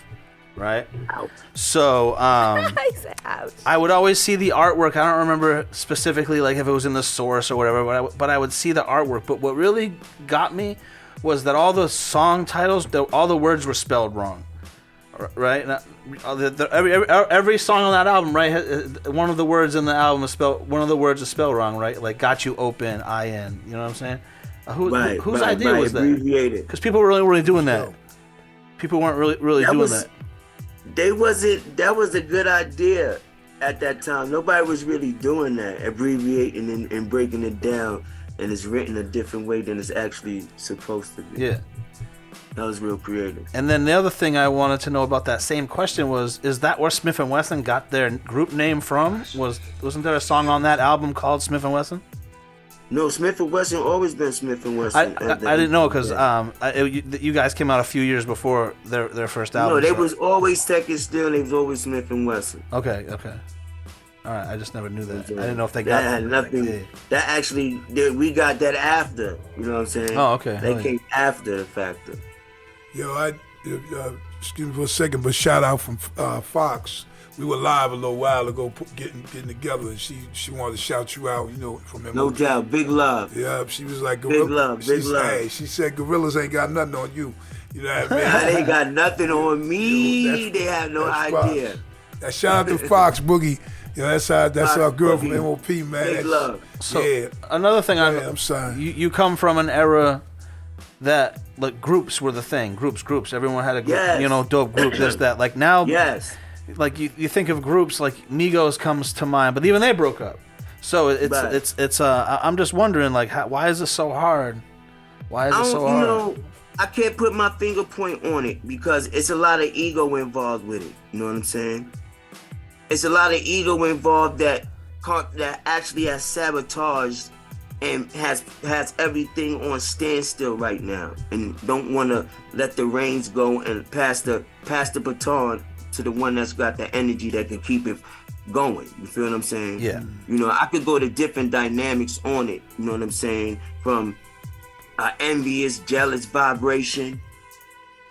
Right? Ouch. So I would always see the artwork. I don't remember specifically like if it was in the source or whatever, but I would see the artwork. But what really got me was that all the song titles, all the words were spelled wrong. right? Every song on that album, right? One of the words in the album is spelled. One of the words is spelled wrong, right? Like "got you open," "in." You know what I'm saying? Whose idea was that? Because people were really doing that. People weren't really doing that. That was a good idea at that time. Nobody was really doing that, abbreviating and breaking it down, and it's written a different way than it's actually supposed to be. Yeah. That was real creative. And then the other thing I wanted to know about that same question was, is that where Smith & Wesson got their group name from? Wasn't there a song on that album called Smith & Wesson? No, Smith & Wesson always been Smith & Wesson. I didn't know because you guys came out a few years before their first album. No, they was always Tech and Steel. They was always Smith & Wesson. Okay. All right, I just never knew that. I didn't know if they got that. Had nothing. That actually, we got that after. You know what I'm saying? Oh, okay. They came after the factor. Yo, excuse me for a second, but shout out from Fox. We were live a little while ago, getting together, and she wanted to shout you out, from MOP. No doubt, big love. Yeah, she was like, big love. Hey, she said, Gorillas ain't got nothing on you. You know what I mean? They ain't got nothing on me. They have no idea. That shout out to Fox Boogie. That's our girl Boogie. From MOP, man. Big love. So another thing, I'm sorry. You come from an era that like groups were the thing. Groups. Everyone had a group, yes. Dope group. This, that. Like now, yes. Like you think of groups like Migos comes to mind, but even they broke up. So it's I'm just wondering like why is this so hard? Why is it so hard? I can't put my finger point on it because it's a lot of ego involved with it. You know what I'm saying? It's a lot of ego involved that actually has sabotaged and has everything on standstill right now, and don't want to let the reins go and pass the baton to the one that's got the energy that can keep it going. You feel what I'm saying? Yeah. I could go to different dynamics on it. You know what I'm saying? From envious, jealous vibration.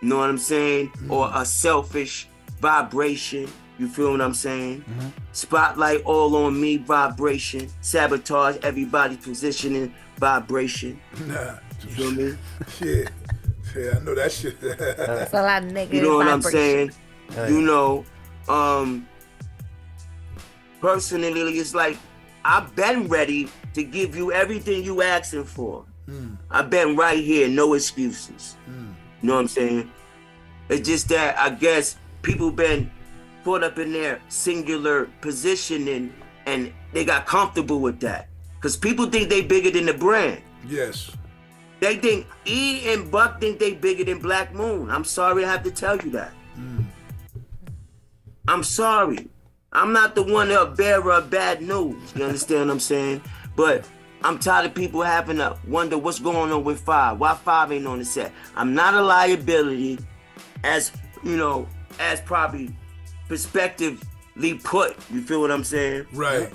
You know what I'm saying? Mm-hmm. Or a selfish vibration. You feel what I'm saying? Mm-hmm. Spotlight all on me vibration. Sabotage everybody's positioning vibration. Nah. You feel me? Shit. Yeah, I know that shit. That's a lot of negative You know what vibration. I'm saying? Personally, it's like I've been ready to give you everything you asking for. I've been right here, no excuses. You know what I'm saying? It's just that I guess people been caught up in their singular positioning and they got comfortable with that. Because people think they bigger than the brand. Yes. They think E and Buck think they bigger than Black Moon. I'm sorry I have to tell you that. I'm sorry. I'm not the one that bearer of bad news. You understand what I'm saying? But I'm tired of people having to wonder what's going on with Five. Why Five ain't on the set? I'm not a liability, as probably prospectively put. You feel what I'm saying? Right.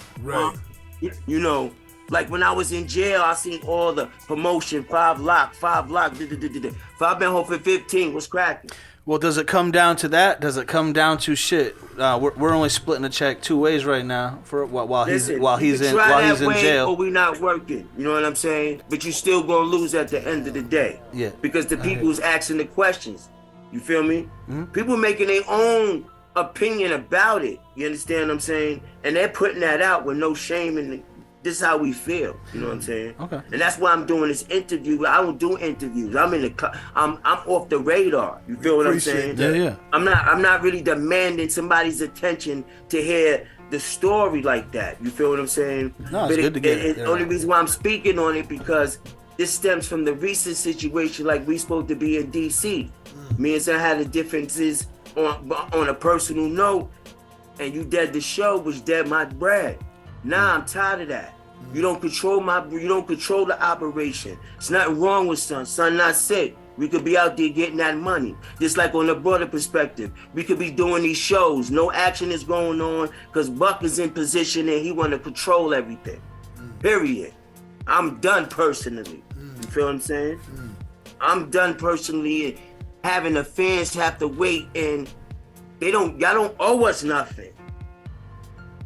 Like when I was in jail, I seen all the promotion, five lock. Five been home for 15. What's cracking? Well, does it come down to that? Does it come down to shit? We're only splitting the check two ways right now for while he's in jail. Or we not working. You know what I'm saying? But you still gonna lose at the end of the day. Yeah. Because the people who's asking the questions. You feel me? Mm-hmm. People making their own opinion about it. You understand what I'm saying? And they're putting that out with no shame in it. This is how we feel. You know what I'm saying? Okay. And that's why I'm doing this interview. I don't do interviews. I'm off the radar. You feel what I'm saying? Yeah. I'm not really demanding somebody's attention to hear the story like that. You feel what I'm saying? No, it's good to get it. The only reason why I'm speaking on it because this stems from the recent situation. Like we supposed to be in DC. Me and Son had the differences on a personal note, and you dead the show, which dead my bread. Nah, I'm tired of that. You don't control the operation. It's nothing wrong with Son. Son not sick. We could be out there getting that money. Just like on the broader perspective, we could be doing these shows. No action is going on because Buck is in position and he want to control everything. Period. I'm done personally. You feel what I'm saying? I'm done personally having the fans have to wait and y'all don't owe us nothing.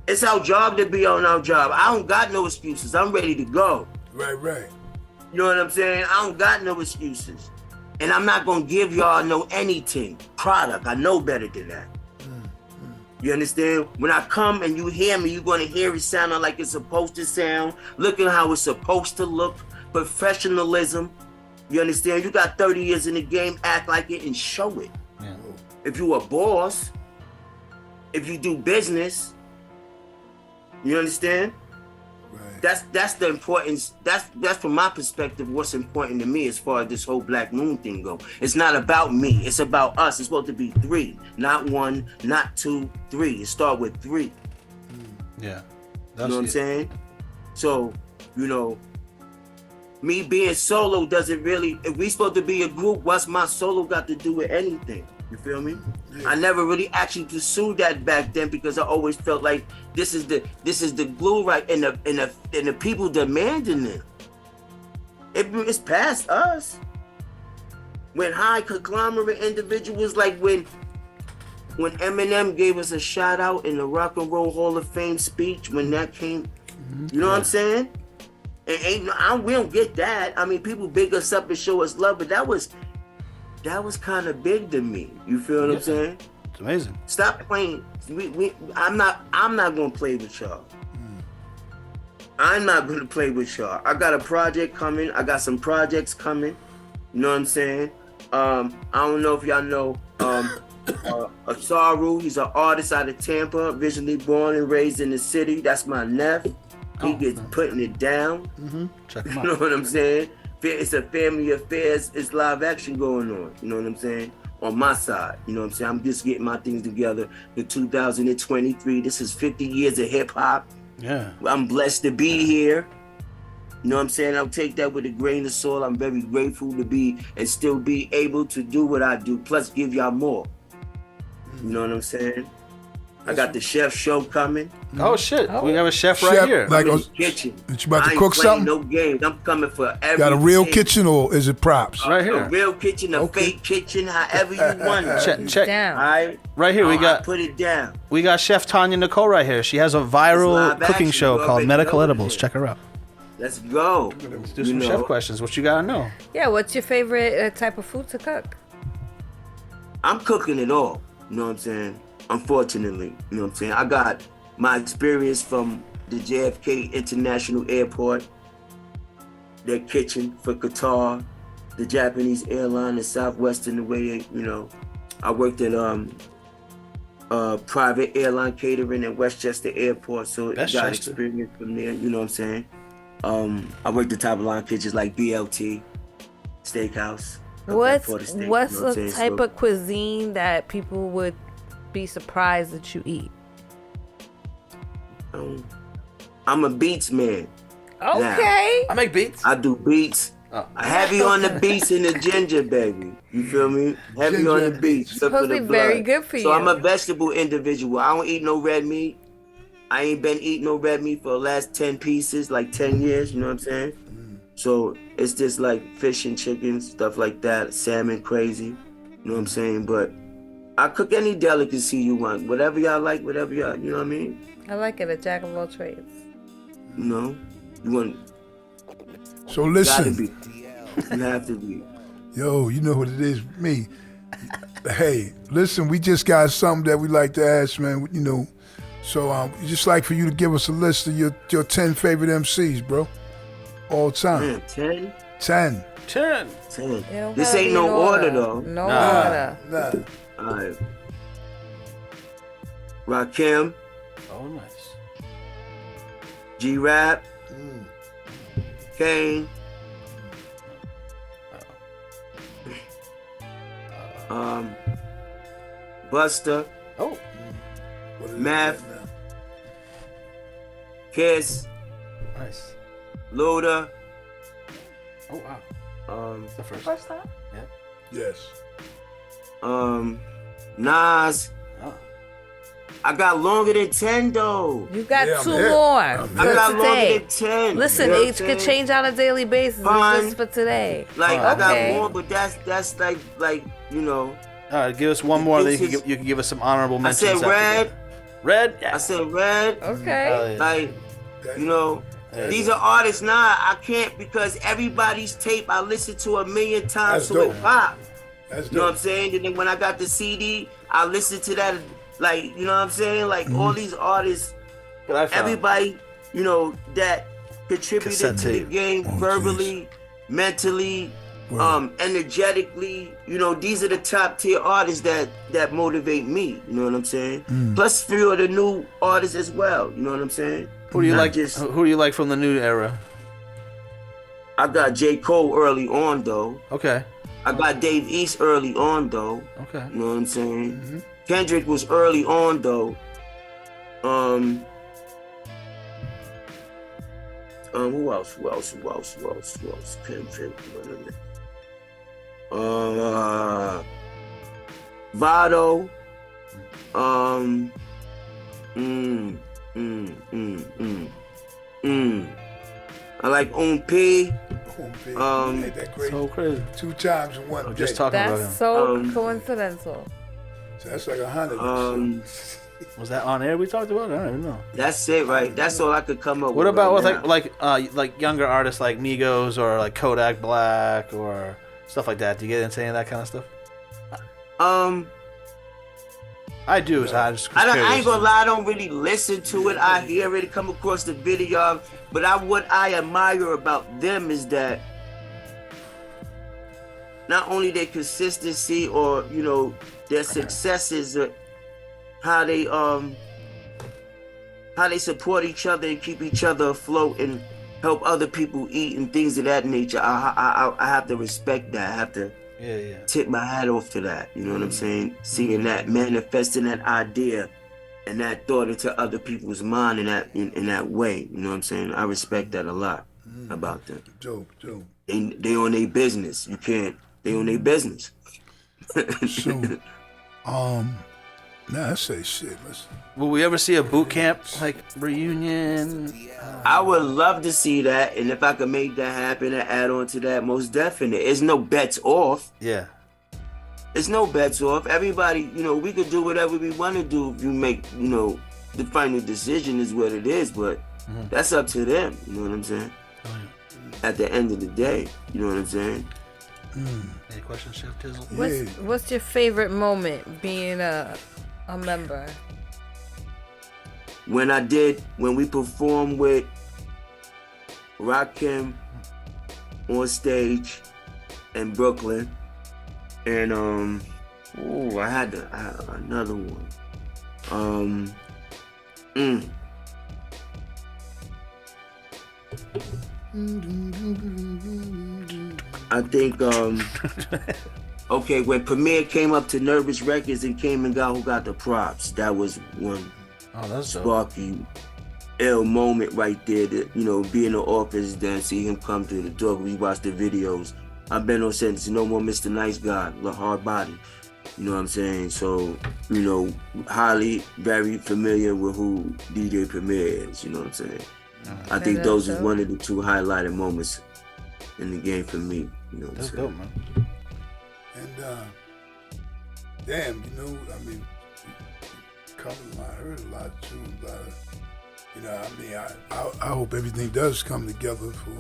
It's our job to be on our job. I don't got no excuses. I'm ready to go. Right. You know what I'm saying? I don't got no excuses. And I'm not gonna give y'all no anything product. I know better than that. You understand? When I come and you hear me, you're gonna hear it sounding like it's supposed to sound, looking how it's supposed to look, professionalism. You understand? You got 30 years in the game, act like it and show it. Yeah. If you a boss, if you do business, you understand? Right. That's the importance. That's from my perspective what's important to me as far as this whole Black Moon thing go. It's not about me. It's about us. It's supposed to be 3, not 1, not 2, 3. It start with 3. Yeah. You know what I'm saying? So, you know, me being solo doesn't really. If we supposed to be a group, what's my solo got to do with anything? You feel me? Yeah. I never really actually pursued that back then because I always felt like this is the glue, right? And the people demanding it. It's past us. When high conglomerate individuals, like when Eminem gave us a shout out in the Rock and Roll Hall of Fame speech, when that came, you know what I'm saying? And we don't get that. I mean, people big us up and show us love, but that was kind of big to me. You feel what I'm saying? It's amazing. Stop playing. I'm not gonna play with y'all. I'm not gonna play with y'all. I got a project coming. I got some projects coming. You know what I'm saying? I don't know if y'all know Asaru. He's an artist out of Tampa, originally born and raised in the city. That's my nephew. He gets putting it down. Check him out. You know what I'm saying? It's a family affairs. It's live action going on. You know what I'm saying? On my side. You know what I'm saying? I'm just getting my things together for 2023. This is 50 years of hip hop. Yeah. I'm blessed to be here. You know what I'm saying? I'll take that with a grain of salt. I'm very grateful to be and still be able to do what I do, plus give y'all more. You know what I'm saying? I got the chef show coming. Oh shit! We have a chef right here. Like, I'm in the kitchen. That you about to I ain't cook playing something? no games. I'm coming for every. Got a real day. kitchen or is it props? Right here. A real kitchen, a fake kitchen, however you want it. Check. Down. All right. Right here, we got Put it down. Chef Tanya Nicole right here. She has a It's viral live cooking action. show You called already Medical know Edibles. it. Check her out. Let's go. Let's do some chef questions. What you gotta know? Yeah, what's your favorite type of food to cook? I'm cooking it all. You know what I'm saying? Unfortunately, you know what I'm saying? I got my experience from the JFK International Airport, their kitchen for Qatar, the Japanese airline, the Southwestern, the way, you know, I worked at private airline catering at Westchester Airport, so I got experience from there, you know what I'm saying? I worked at top of line kitchens like BLT, Steakhouse. What's Steak, you know the type of cuisine that people would be surprised that you eat? I'm a beats man. Okay. I make beats. I do beats. I heavy on the beats and the ginger, baby. You feel me? Heavy on the beats. Supposed to be very good for you. So I'm a vegetable individual. I don't eat no red meat. I ain't been eating no red meat for the last 10 pieces, like 10 years, you know what I'm saying? So it's just like fish and chicken, stuff like that, salmon, crazy, you know what I'm saying? But I cook any delicacy you want, whatever y'all like, whatever y'all, you know what I mean? I like it, a jack of all trades. You know, you want. So listen. Gotta be. You have to be. Yo, you know what it is with me. Hey, listen, we just got something that we like to ask, man. You know, so just like for you to give us a list of your 10 favorite MCs, bro, all time. Man, 10? 10. 10. 10. This ain't no order though. No order. Nah. All right. Rakim, Oh, nice. G-Rap, Kane, Buster, Oh, Math, Kiss, nice. Luda, Oh, wow. The first. First time? Yes. Nas. Oh. I got longer than 10 though. You got Yeah, 2 I'm here. more I'm for I got longer today. than 10. Listen, you know what it I'm could saying? change on a daily basis. It's Fine. just for today. Like I got Okay. more, but that's like you know. All right, give us one more. Then This is- you can give us some honorable I mentions. said after red. that. Red. Yeah. I said red. Okay. Yeah. Like you know, These are artists now. I can't because everybody's tape I listened to 1,000,000 times That's so it dope. pop. That's You know what I'm dope. saying? And then when I got the CD, I listened to that like, you know what I'm saying? Like all these artists, everybody, you know, that contributed Cassette to the tape. game Oh, verbally, mentally, Word. energetically. You know, these are the top tier artists that motivate me. You know what I'm saying? Plus few of the new artists as well. You know what I'm saying? Who do you Not like? just- Who do you like from the new era? I got J. Cole early on though. Okay. I got Dave East early on though. Okay. You know what I'm saying? Kendrick was early on though. Who else? Kendrick. Vado. I like P. Ain't that crazy? So crazy. 2 times in one I'm day. just talking about him. That's so coincidental. So that's like 100. Was that on air we talked about? I don't even know. That's it, right? That's all I could come up with. What about right with now. like younger artists like Migos or like Kodak Black or stuff like that? Do you get into any of that kind of stuff? I do. So I just was I curious. ain't gonna lie, I don't really listen to it. I hear it, come across the video, but what I admire about them is that not only their consistency or you know their successes, how they support each other and keep each other afloat and help other people eat and things of that nature. I have to respect that. I have to tip my hat off to that. You know what I'm saying? Seeing that, manifesting that idea and that thought into other people's mind in that way. You know what I'm saying? I respect that a lot about them. Dope. They on their business. You can't. They on their business. So, I say shit. Will we ever see a boot camp like reunion? I would love to see that, and if I could make that happen and add on to that, most definitely. There's no bets off. Yeah. There's no bets off. Everybody, you know, we could do whatever we want to do. If you make, you know, the final decision is what it is, but that's up to them. You know what I'm saying? At the end of the day, you know what I'm saying? Any questions, Chef Tizzle? What's your favorite moment being a member? When we performed with Rakim on stage in Brooklyn, and I had another one. I think okay, when Premier came up to Nervous Records and came and got Who Got the Props, that was one That's dope. sparky, ill moment right there. That, you know, be in the office, then see him come through the door. We watched the videos. I've been on sentence, no more Mr. Nice Guy, the hard body. You know what I'm saying? So, you know, highly, very familiar with who DJ Premier is. You know what I'm saying? I think those is one of the 2 highlighted moments in the game for me. You know what I'm That's saying? dope, man. And damn, you know, I mean, I heard a lot too about it. You know, I mean, I hope everything does come together for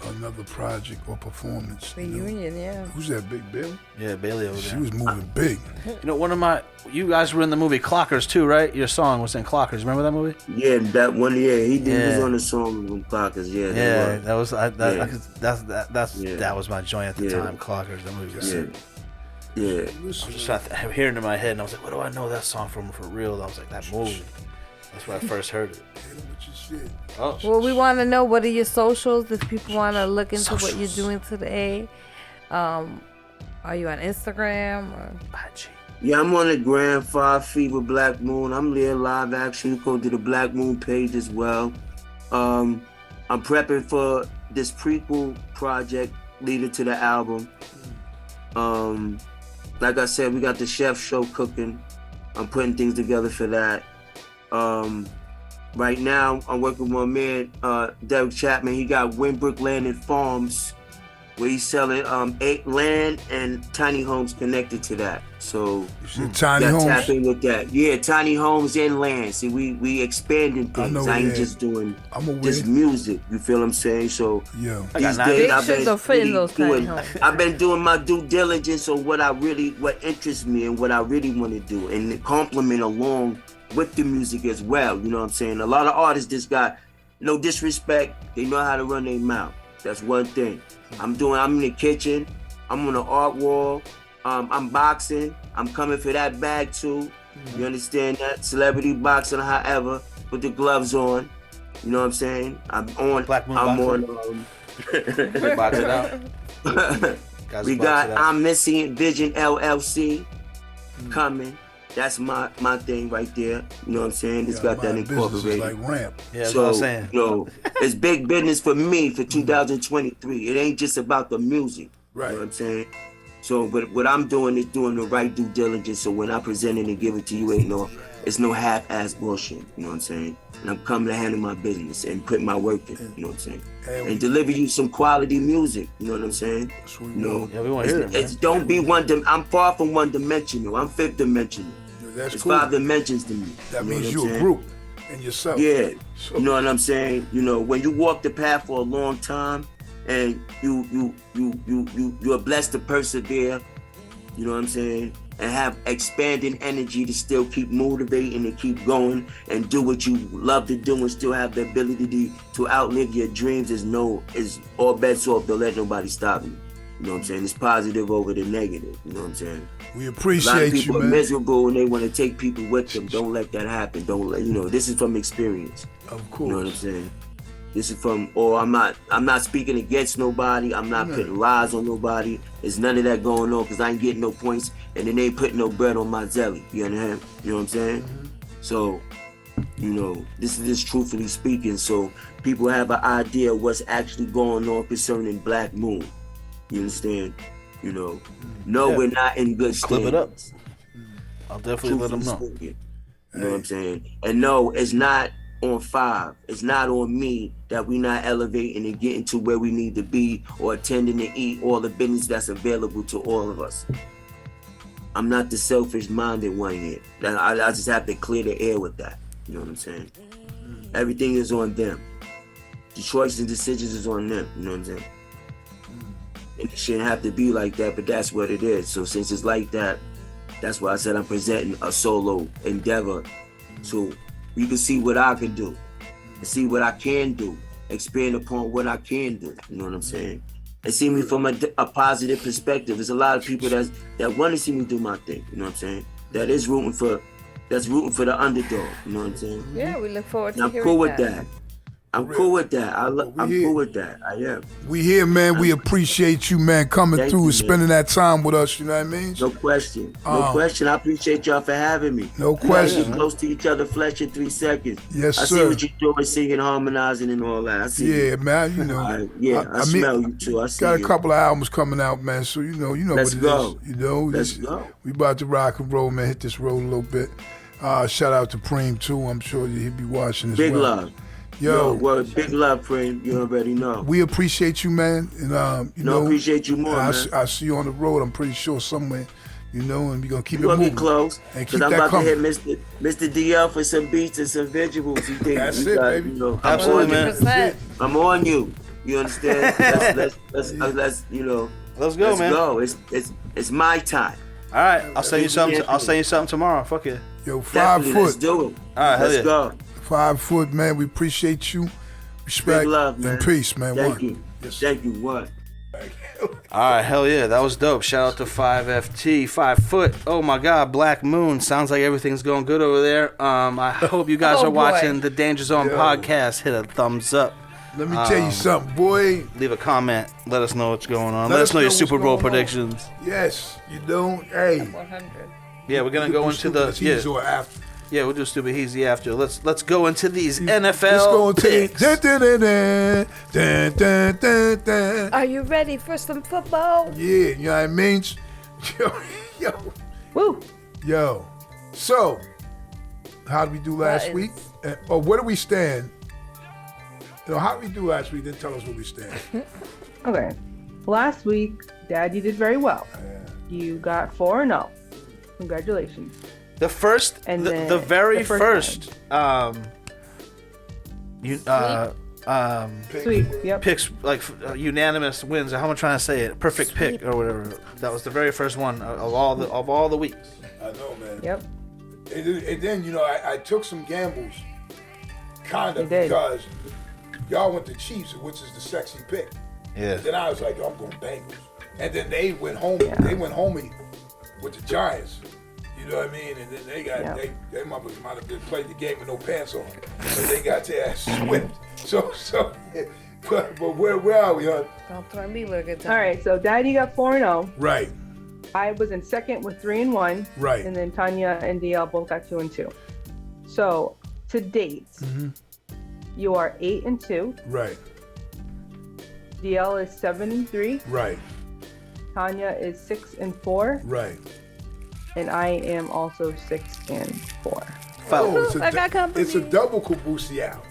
another project or performance. Reunion, yeah. Who's that, Big Bill? Yeah, Bailey over She there. was moving big. You know, you guys were in the movie Clockers too, right? Your song was in Clockers. Remember that movie? Yeah, that one. Yeah, he did. He was Yeah. on the song from Clockers. Yeah, Yeah, that was. that was my joint at the Yeah. time. Clockers, that movie was sick. Yeah. I'm hearing it in my head, and I was like, "Where do I know that song from for real?" I was like, "That movie." That's when I first heard it. Hit 'em with your shit. Oh, Well, we want to know, what are your socials if people want to look into what you're Socials. doing today? Are you on Instagram? Or? IG. Yeah, I'm on the Gram 5 Fever Black Moon. I'm there live action. Go to the Black Moon page as well. I'm prepping for this prequel project leading to the album. Like I said, we got the chef show cooking. I'm putting things together for that. Right now, I'm working with my man, Derek Chapman. He got Winbrook Landing Farms where he's selling land and tiny homes connected to that. So You said tiny gotta tap homes. in with that. Yeah, tiny homes and land. See, we expanding I know, things. I ain't yeah. just doing I'm aware. just music. You feel what I'm saying? So Yeah. these nine. days Big I've shit been don't fit in really those tiny doing. homes. I've been doing my due diligence on what interests me and what I really want to do, and complement along with the music as well. You know what I'm saying? A lot of artists just got no disrespect. They know how to run their mouth. That's one thing. I'm in the kitchen. I'm on the art wall. I'm boxing. I'm coming for that bag too. You understand that? Celebrity boxing, however, with the gloves on. You know what I'm saying? I'm on. Black Moon I'm boxing. on. Box it out. Guys, We box got it out. I'm Missing Vision LLC coming. That's my thing right there. You know what I'm saying? It's got that My business is incorporated. like ramp. Yeah, that's So, what I'm saying. you know, it's big business for me for 2023. It ain't just about the music. Right. You know what I'm saying? So, but what I'm doing is doing the right due diligence. So when I present it and give it to you, it's no half-ass bullshit. You know what I'm saying? And I'm coming to handle my business and put my work in. You know what I'm saying? And deliver you some quality music. You know what I'm saying? Sweet. You know, Yeah, we want to hear it, man. don't be I'm far from one dimensional. I'm fifth dimensional. That's It's cool. 5 dimensions to me. That You know means what you I'm a saying? group and yourself. Yeah, So- you know what I'm saying. You know, when you walk the path for a long time, and you're blessed to persevere. You know what I'm saying, and have expanding energy to still keep motivating and keep going and do what you love to do and still have the ability to outlive your dreams. Is all bets off. Don't let nobody stop you. You know what I'm saying? It's positive over the negative. You know what I'm saying? We A lot of appreciate people you, are man. miserable and they want to take people with them. Don't let that happen. Don't let this is from experience. Of You know what I'm course. saying? This is from, I'm not speaking against nobody. I'm not putting lies on nobody. There's none of that going on because I ain't getting no points and then they ain't putting no bread on my zelly. You understand? You know what I'm saying? So, you know, this is just truthfully speaking. So people have an idea of what's actually going on concerning Black Moon. You understand? You know, no, Yeah. we're not in good Clip it up. standings. I'll definitely let them know. Truthfully speaking. You know what I'm saying? And no, it's not on 5. It's not on me that we not elevating and getting to where we need to be or attending to eat all the business that's available to all of us. I'm not the selfish-minded one here. I just have to clear the air with that. You know what I'm saying? Everything is on them. The choices and decisions is on them. You know what I'm saying? And it shouldn't have to be like that, but that's what it is. So since it's like that, that's why I said I'm presenting a solo endeavor. So you can see what I can do, and see what I can do, expand upon what I can do. You know what I'm saying? And see me from a positive perspective. There's a lot of people that want to see me do my thing. You know what I'm saying? That's rooting for the underdog. You know what I'm saying? Yeah, we look forward And to I'm hearing cool with that. that. I'm cool with that. I'm here. cool with that. I am. We here, man. We appreciate you, man, coming Thank through you, and spending that time with us. You know what I mean? No question. No question. I appreciate y'all for having me. No We gotta question. get close to each other, flesh in 3 seconds. Yes, I see sir. what you're doing, singing, harmonizing, and all that. I see. Yeah, you. man. You know. All right. Yeah, I mean, smell you too. I see got a you. couple of albums coming out, man. So you know Let's what it go. is. You know, Let's this- go. We about to rock and roll, man. Hit this road a little bit. Shout out to Preem too. I'm sure he'll be watching as Big well. love. Yo, Word, big love, friend. You already know. we appreciate you, man. And you know, appreciate you more, I, man. I see you on the road. I'm pretty sure somewhere. You know, and we gonna keep We're it gonna moving. get close. And Because keep I'm that about coming. to hit Mr. DL for some beats and some visuals. You think That's we it, got, baby. You know, Absolutely, man. 100%. I'm on you. You understand? let's you know. Let's go, Let's man. go. It's my time. All right, I'll send you something. Yeah. I'll send you something tomorrow. Fuck it. Yo, 5 Definitely, let's foot, do it. All right, hell Let's yeah. go. 5 foot, man. We appreciate you. Respect Big love, man. and peace, man. Thank One. you. Yes. Thank you. What? All right, hell yeah, that was dope. Shout out to 5FT, 5 foot. Oh my God, Black Moon. Sounds like everything's going good over there. I hope you guys Oh, are boy. watching the Danger Zone Yo. podcast. Hit a thumbs up. Let me tell you something, boy. Leave a comment. Let us know what's going on. Let Let us us know your know Super what's Bowl going on. predictions. Yes, you don't. Hey, 100. Yeah, we're gonna you go can into do the Stupid Aziz or after. yeah. We'll do Stupid Easy after. Let's go into these NFL Let's go into picks. it. Dun, dun, dun, dun, dun, dun, dun. Are you ready for some football? Yeah, you know what I mean? Yo. Woo. Yo. So, how did we do last Buttons. week? Or where do we stand? You know, how did we do last week? Then tell us where we stand. Okay. last week, Dad, you did very well. You got 4-0. Congratulations. The first, And the then very the first, Sweet. Yep. picks, like unanimous wins. How am I trying to say it? Perfect pick or whatever. That was the very first one of all the weeks. I know, man. Yep. And then, you know, I took some gambles, kind You of, did. because y'all went to Chiefs, which is the sexy pick. Yeah. Then I was like, I'm going Bengals. And then they went home. Yeah. They went homey with the Giants. You know what I mean? And then they got they might have been played the game with no pants on, so they got their ass whipped. So but where are we, huh? Don't threaten me with a good time. All right, so Daddy got 4-0. Right. I was in second with 3-1. Right. And then Tanya and DL both got 2-2. So to date, you are 8-2. Right. DL is 7-3. Right. Tanya is 6-4. Right. And I am also 6-4. Oh, I got company. it's a double caboose out.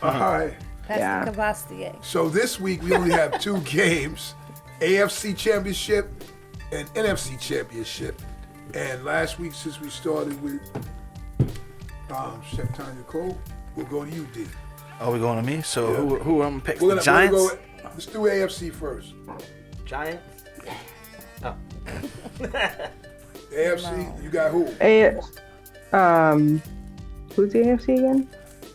All right. That's Yeah. the Cavastier. So this week we only have 2 games, AFC Championship and NFC Championship. And last week, since we started with Chef Tanya Cole, we'll go to you, D. Oh, we going to me? So Yeah. who am I picking? We're The gonna Giants? let's do AFC first. Giants? AFC, you got who? Who's the AFC again?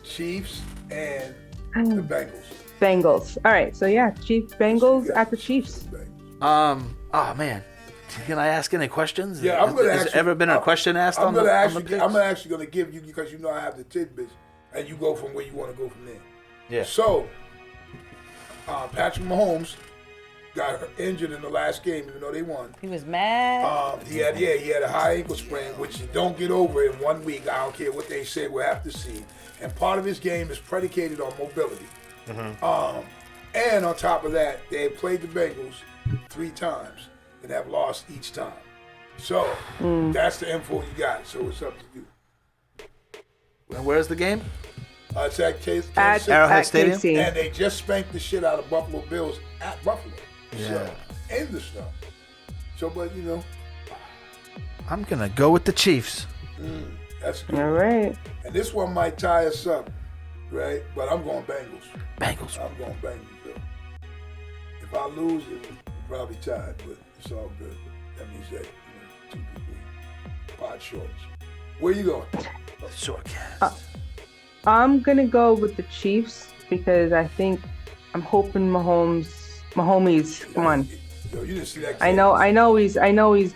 Chiefs and the Bengals. Bengals. All right, so yeah, Chiefs, Bengals at the Chiefs. Oh man, can I ask any questions? Yeah, I'm gonna Has ask there ever you- been a question asked I'm on gonna the ask on the you. picks? I'm actually gonna give you, because you know I have the tidbits, and you go from where you want to go from there. Yeah. So, Patrick Mahomes got injured in the last game, even though they won. He was mad. He had a high ankle sprain, which you don't get over in 1 week. I don't care what they say. We'll have to see. And part of his game is predicated on mobility. And on top of that, they have played the Bengals 3 times and have lost each time. So that's the info you got. So it's up to you. And where's the game? It's at Kansas At City, Arrowhead Stadium? KC. and they just spanked the shit out of Buffalo Bills at Buffalo. Yeah. So, and the stuff. So, but you know, I'm gonna go with the Chiefs. that's good. All right. And this one might tie us up, right? But I'm going Bengals. Bengals. I'm going Bengals. So if I lose, it will probably tied, but it's all good. That means that 2 people pod shorts. Where you going? Sure can. I'm gonna go with the Chiefs because I'm hoping Mahomes, come on. Yo, you didn't see that. I know he's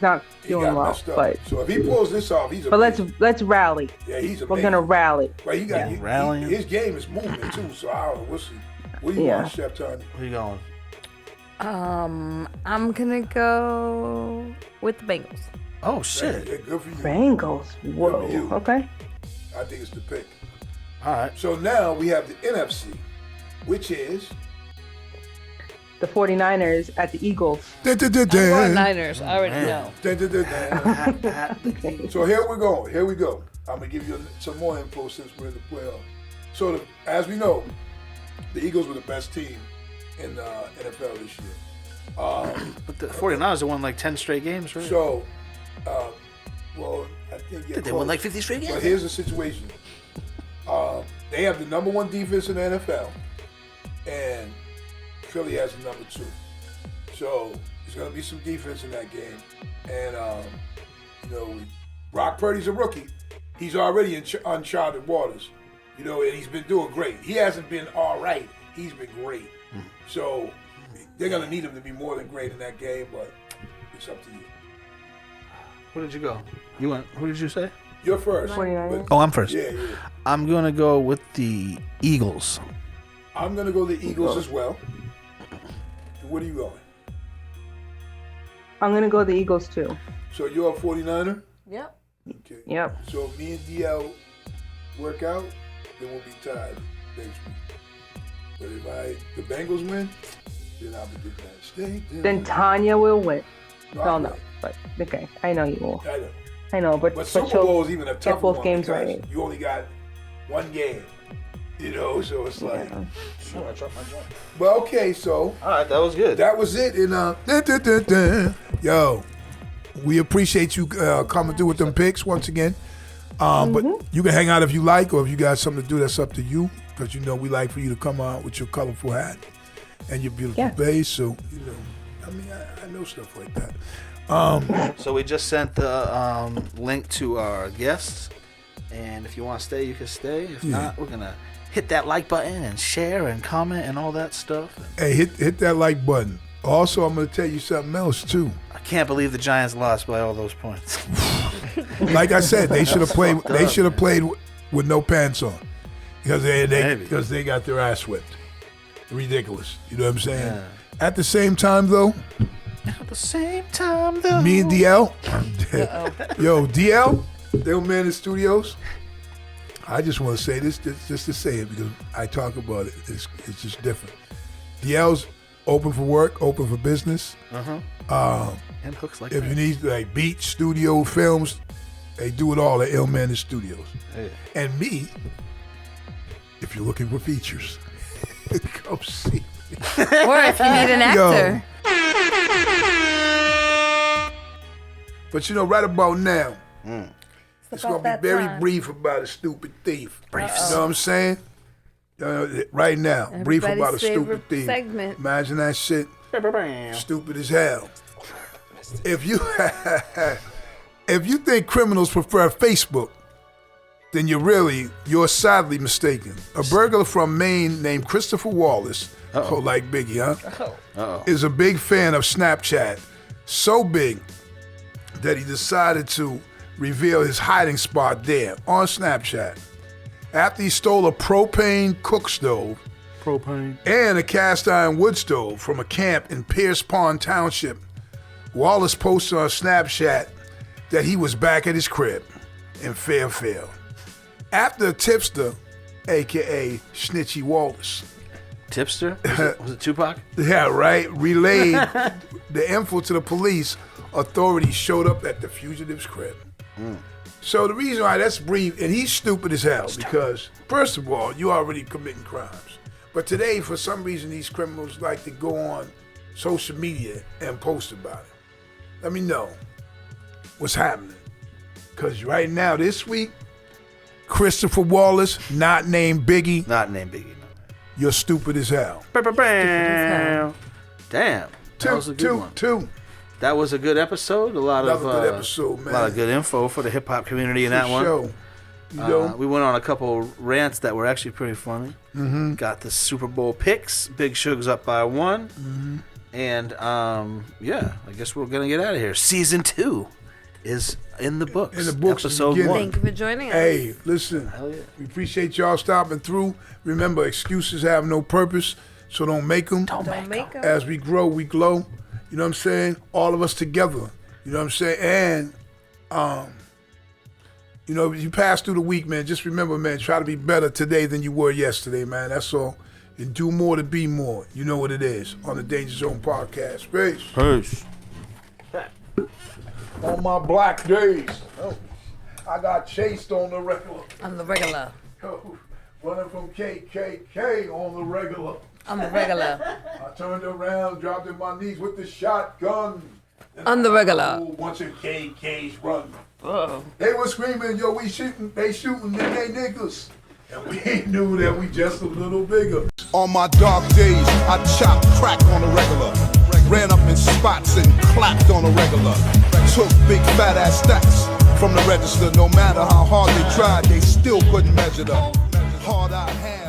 not he doing got well, messed up. but So if he pulls this off, he's. but Amazing. let's rally. Yeah, he's. We're gonna rally. But he got rallying. his game is moving too. So I don't know. We'll see. What do you Yeah. want, Chef Tony? Where you going? I'm gonna go with the Bengals. Oh shit. Yeah, good for you. Bengals. Whoa. Good for you. Okay. I think it's the pick. All right. So now we have the NFC, which is. The 49ers at the Eagles. Dun, dun, dun, I'm going dun. Niners. I already know. Dun, dun, dun, dun. So here we go. Here we go. I'm gonna give you some more info since we're in the playoffs. So as we know, the Eagles were the best team in the NFL this year. But the 49ers have won like 10 straight games, right? So, well, I think Did they won like 50 straight But games? here's the situation. They have the number 1 defense in the NFL, and Philly has the number 2. So there's going to be some defense in that game. And, Brock Purdy's a rookie. He's already in uncharted waters, and he's been doing great. He hasn't been all right. He's been great. So they're going to need him to be more than great in that game, but it's up to you. Where did you go? Who did you say? You're first. 49ers. Oh, I'm first. Yeah. I'm gonna go with the Eagles. I'm going to go the Eagles as well. Where are you going? I'm gonna go the Eagles too. So you're a 49er? Yep. Okay. Yep. So if me and DL work out, then we'll be tied next week. But if the Bengals win, then I'll be getting that steak. Then Tanya will win. No, No, I'm no. right. But okay, I know you will. I know. I know, but But Super she'll Bowl is even a tougher both one games because right. you only got 1 game. You know, so it's like. Well, okay, so. All right, that was good. That was it. And yo, we appreciate you coming through with them picks once again. But you can hang out if you like, or if you got something to do, that's up to you. Because you know we like for you to come out with your colorful hat and your beautiful bass. So you know, I mean, I know stuff like that. So we just sent the link to our guests, and if you want to stay, you can stay. If not, we're gonna hit that like button and share and comment and all that stuff. Hey, hit that like button. Also, I'm gonna tell you something else too. I can't believe the Giants lost by all those points. Like I said, they should have played. They should have played with no pants on, because they got their ass whipped. Ridiculous. You know what I'm saying? Yeah. At the same time, though. At the same time, though. Me and DL. Yo, DL, Dale Manning Studios. I just want to say this just to say it because I talk about it. It's just different. DL's open for work, open for business. And hooks like if that. you need like beach, studio, films, they do it all at Ill Manning Studios. Hey. And me, if you're looking for features, come see me. Or if you need an actor. But you know, right about now, it's about going to that be very time. brief about a stupid thief. You know what I'm saying? Right now, brief about a Everybody's stupid favorite thief. segment. Imagine that shit. Stupid as hell. If you if you think criminals prefer Facebook, then you're sadly mistaken. A burglar from Maine named Christopher Wallace, like Biggie, huh? Is a big fan of Snapchat. So big that he decided to reveal his hiding spot there on Snapchat. After he stole a propane cook stove and a cast iron wood stove from a camp in Pierce Pond Township, Wallace posted on Snapchat that he was back at his crib in Fairfield. After a tipster, a.k.a. Snitchy Wallace. Tipster? Was it Tupac? Yeah, right. Relayed the info to the police. Authorities showed up at the fugitive's crib. So the reason why that's brief, and he's stupid as hell because, first of all, you already committing crimes. But today, for some reason, these criminals like to go on social media and post about it. Let me know what's happening. Because right now, this week, Christopher Wallace, not named Biggie. Not named Biggie, no. You're stupid as hell. Damn. That was a good one. Two. That was a good episode. Another good episode, man. A lot of good info for the hip hop community in that one. Show. You know? We went on a couple rants that were actually pretty funny. Got the Super Bowl picks. Big Sugar's up by 1. And I guess we're gonna get out of here. Season 2 is in the books. In the books. Episode beginning. 1. Thank you for joining us. Hey, listen. Hell yeah. We appreciate y'all stopping through. Remember, excuses have no purpose, so don't make them. Don't make 'em. As we grow, we glow. You know what I'm saying? All of us together. You know what I'm saying? And, you pass through the week, man. Just remember, man, try to be better today than you were yesterday, man. That's all. And do more to be more. You know what it is on the Danger Zone podcast. Peace. On my black days, I got chased on the regular. On the regular. Running from KKK on the regular. On the regular. I turned around, dropped in my knees with the shotgun. On the regular. Oh, bunch of KKs running. Whoa. They were screaming, yo, they shooting, they niggas. And we knew that we just a little bigger. On my dark days, I chopped crack on the regular. Ran up in spots and clapped on the regular. Took big fat ass stacks from the register. No matter how hard they tried, they still couldn't measure them. Hard I had.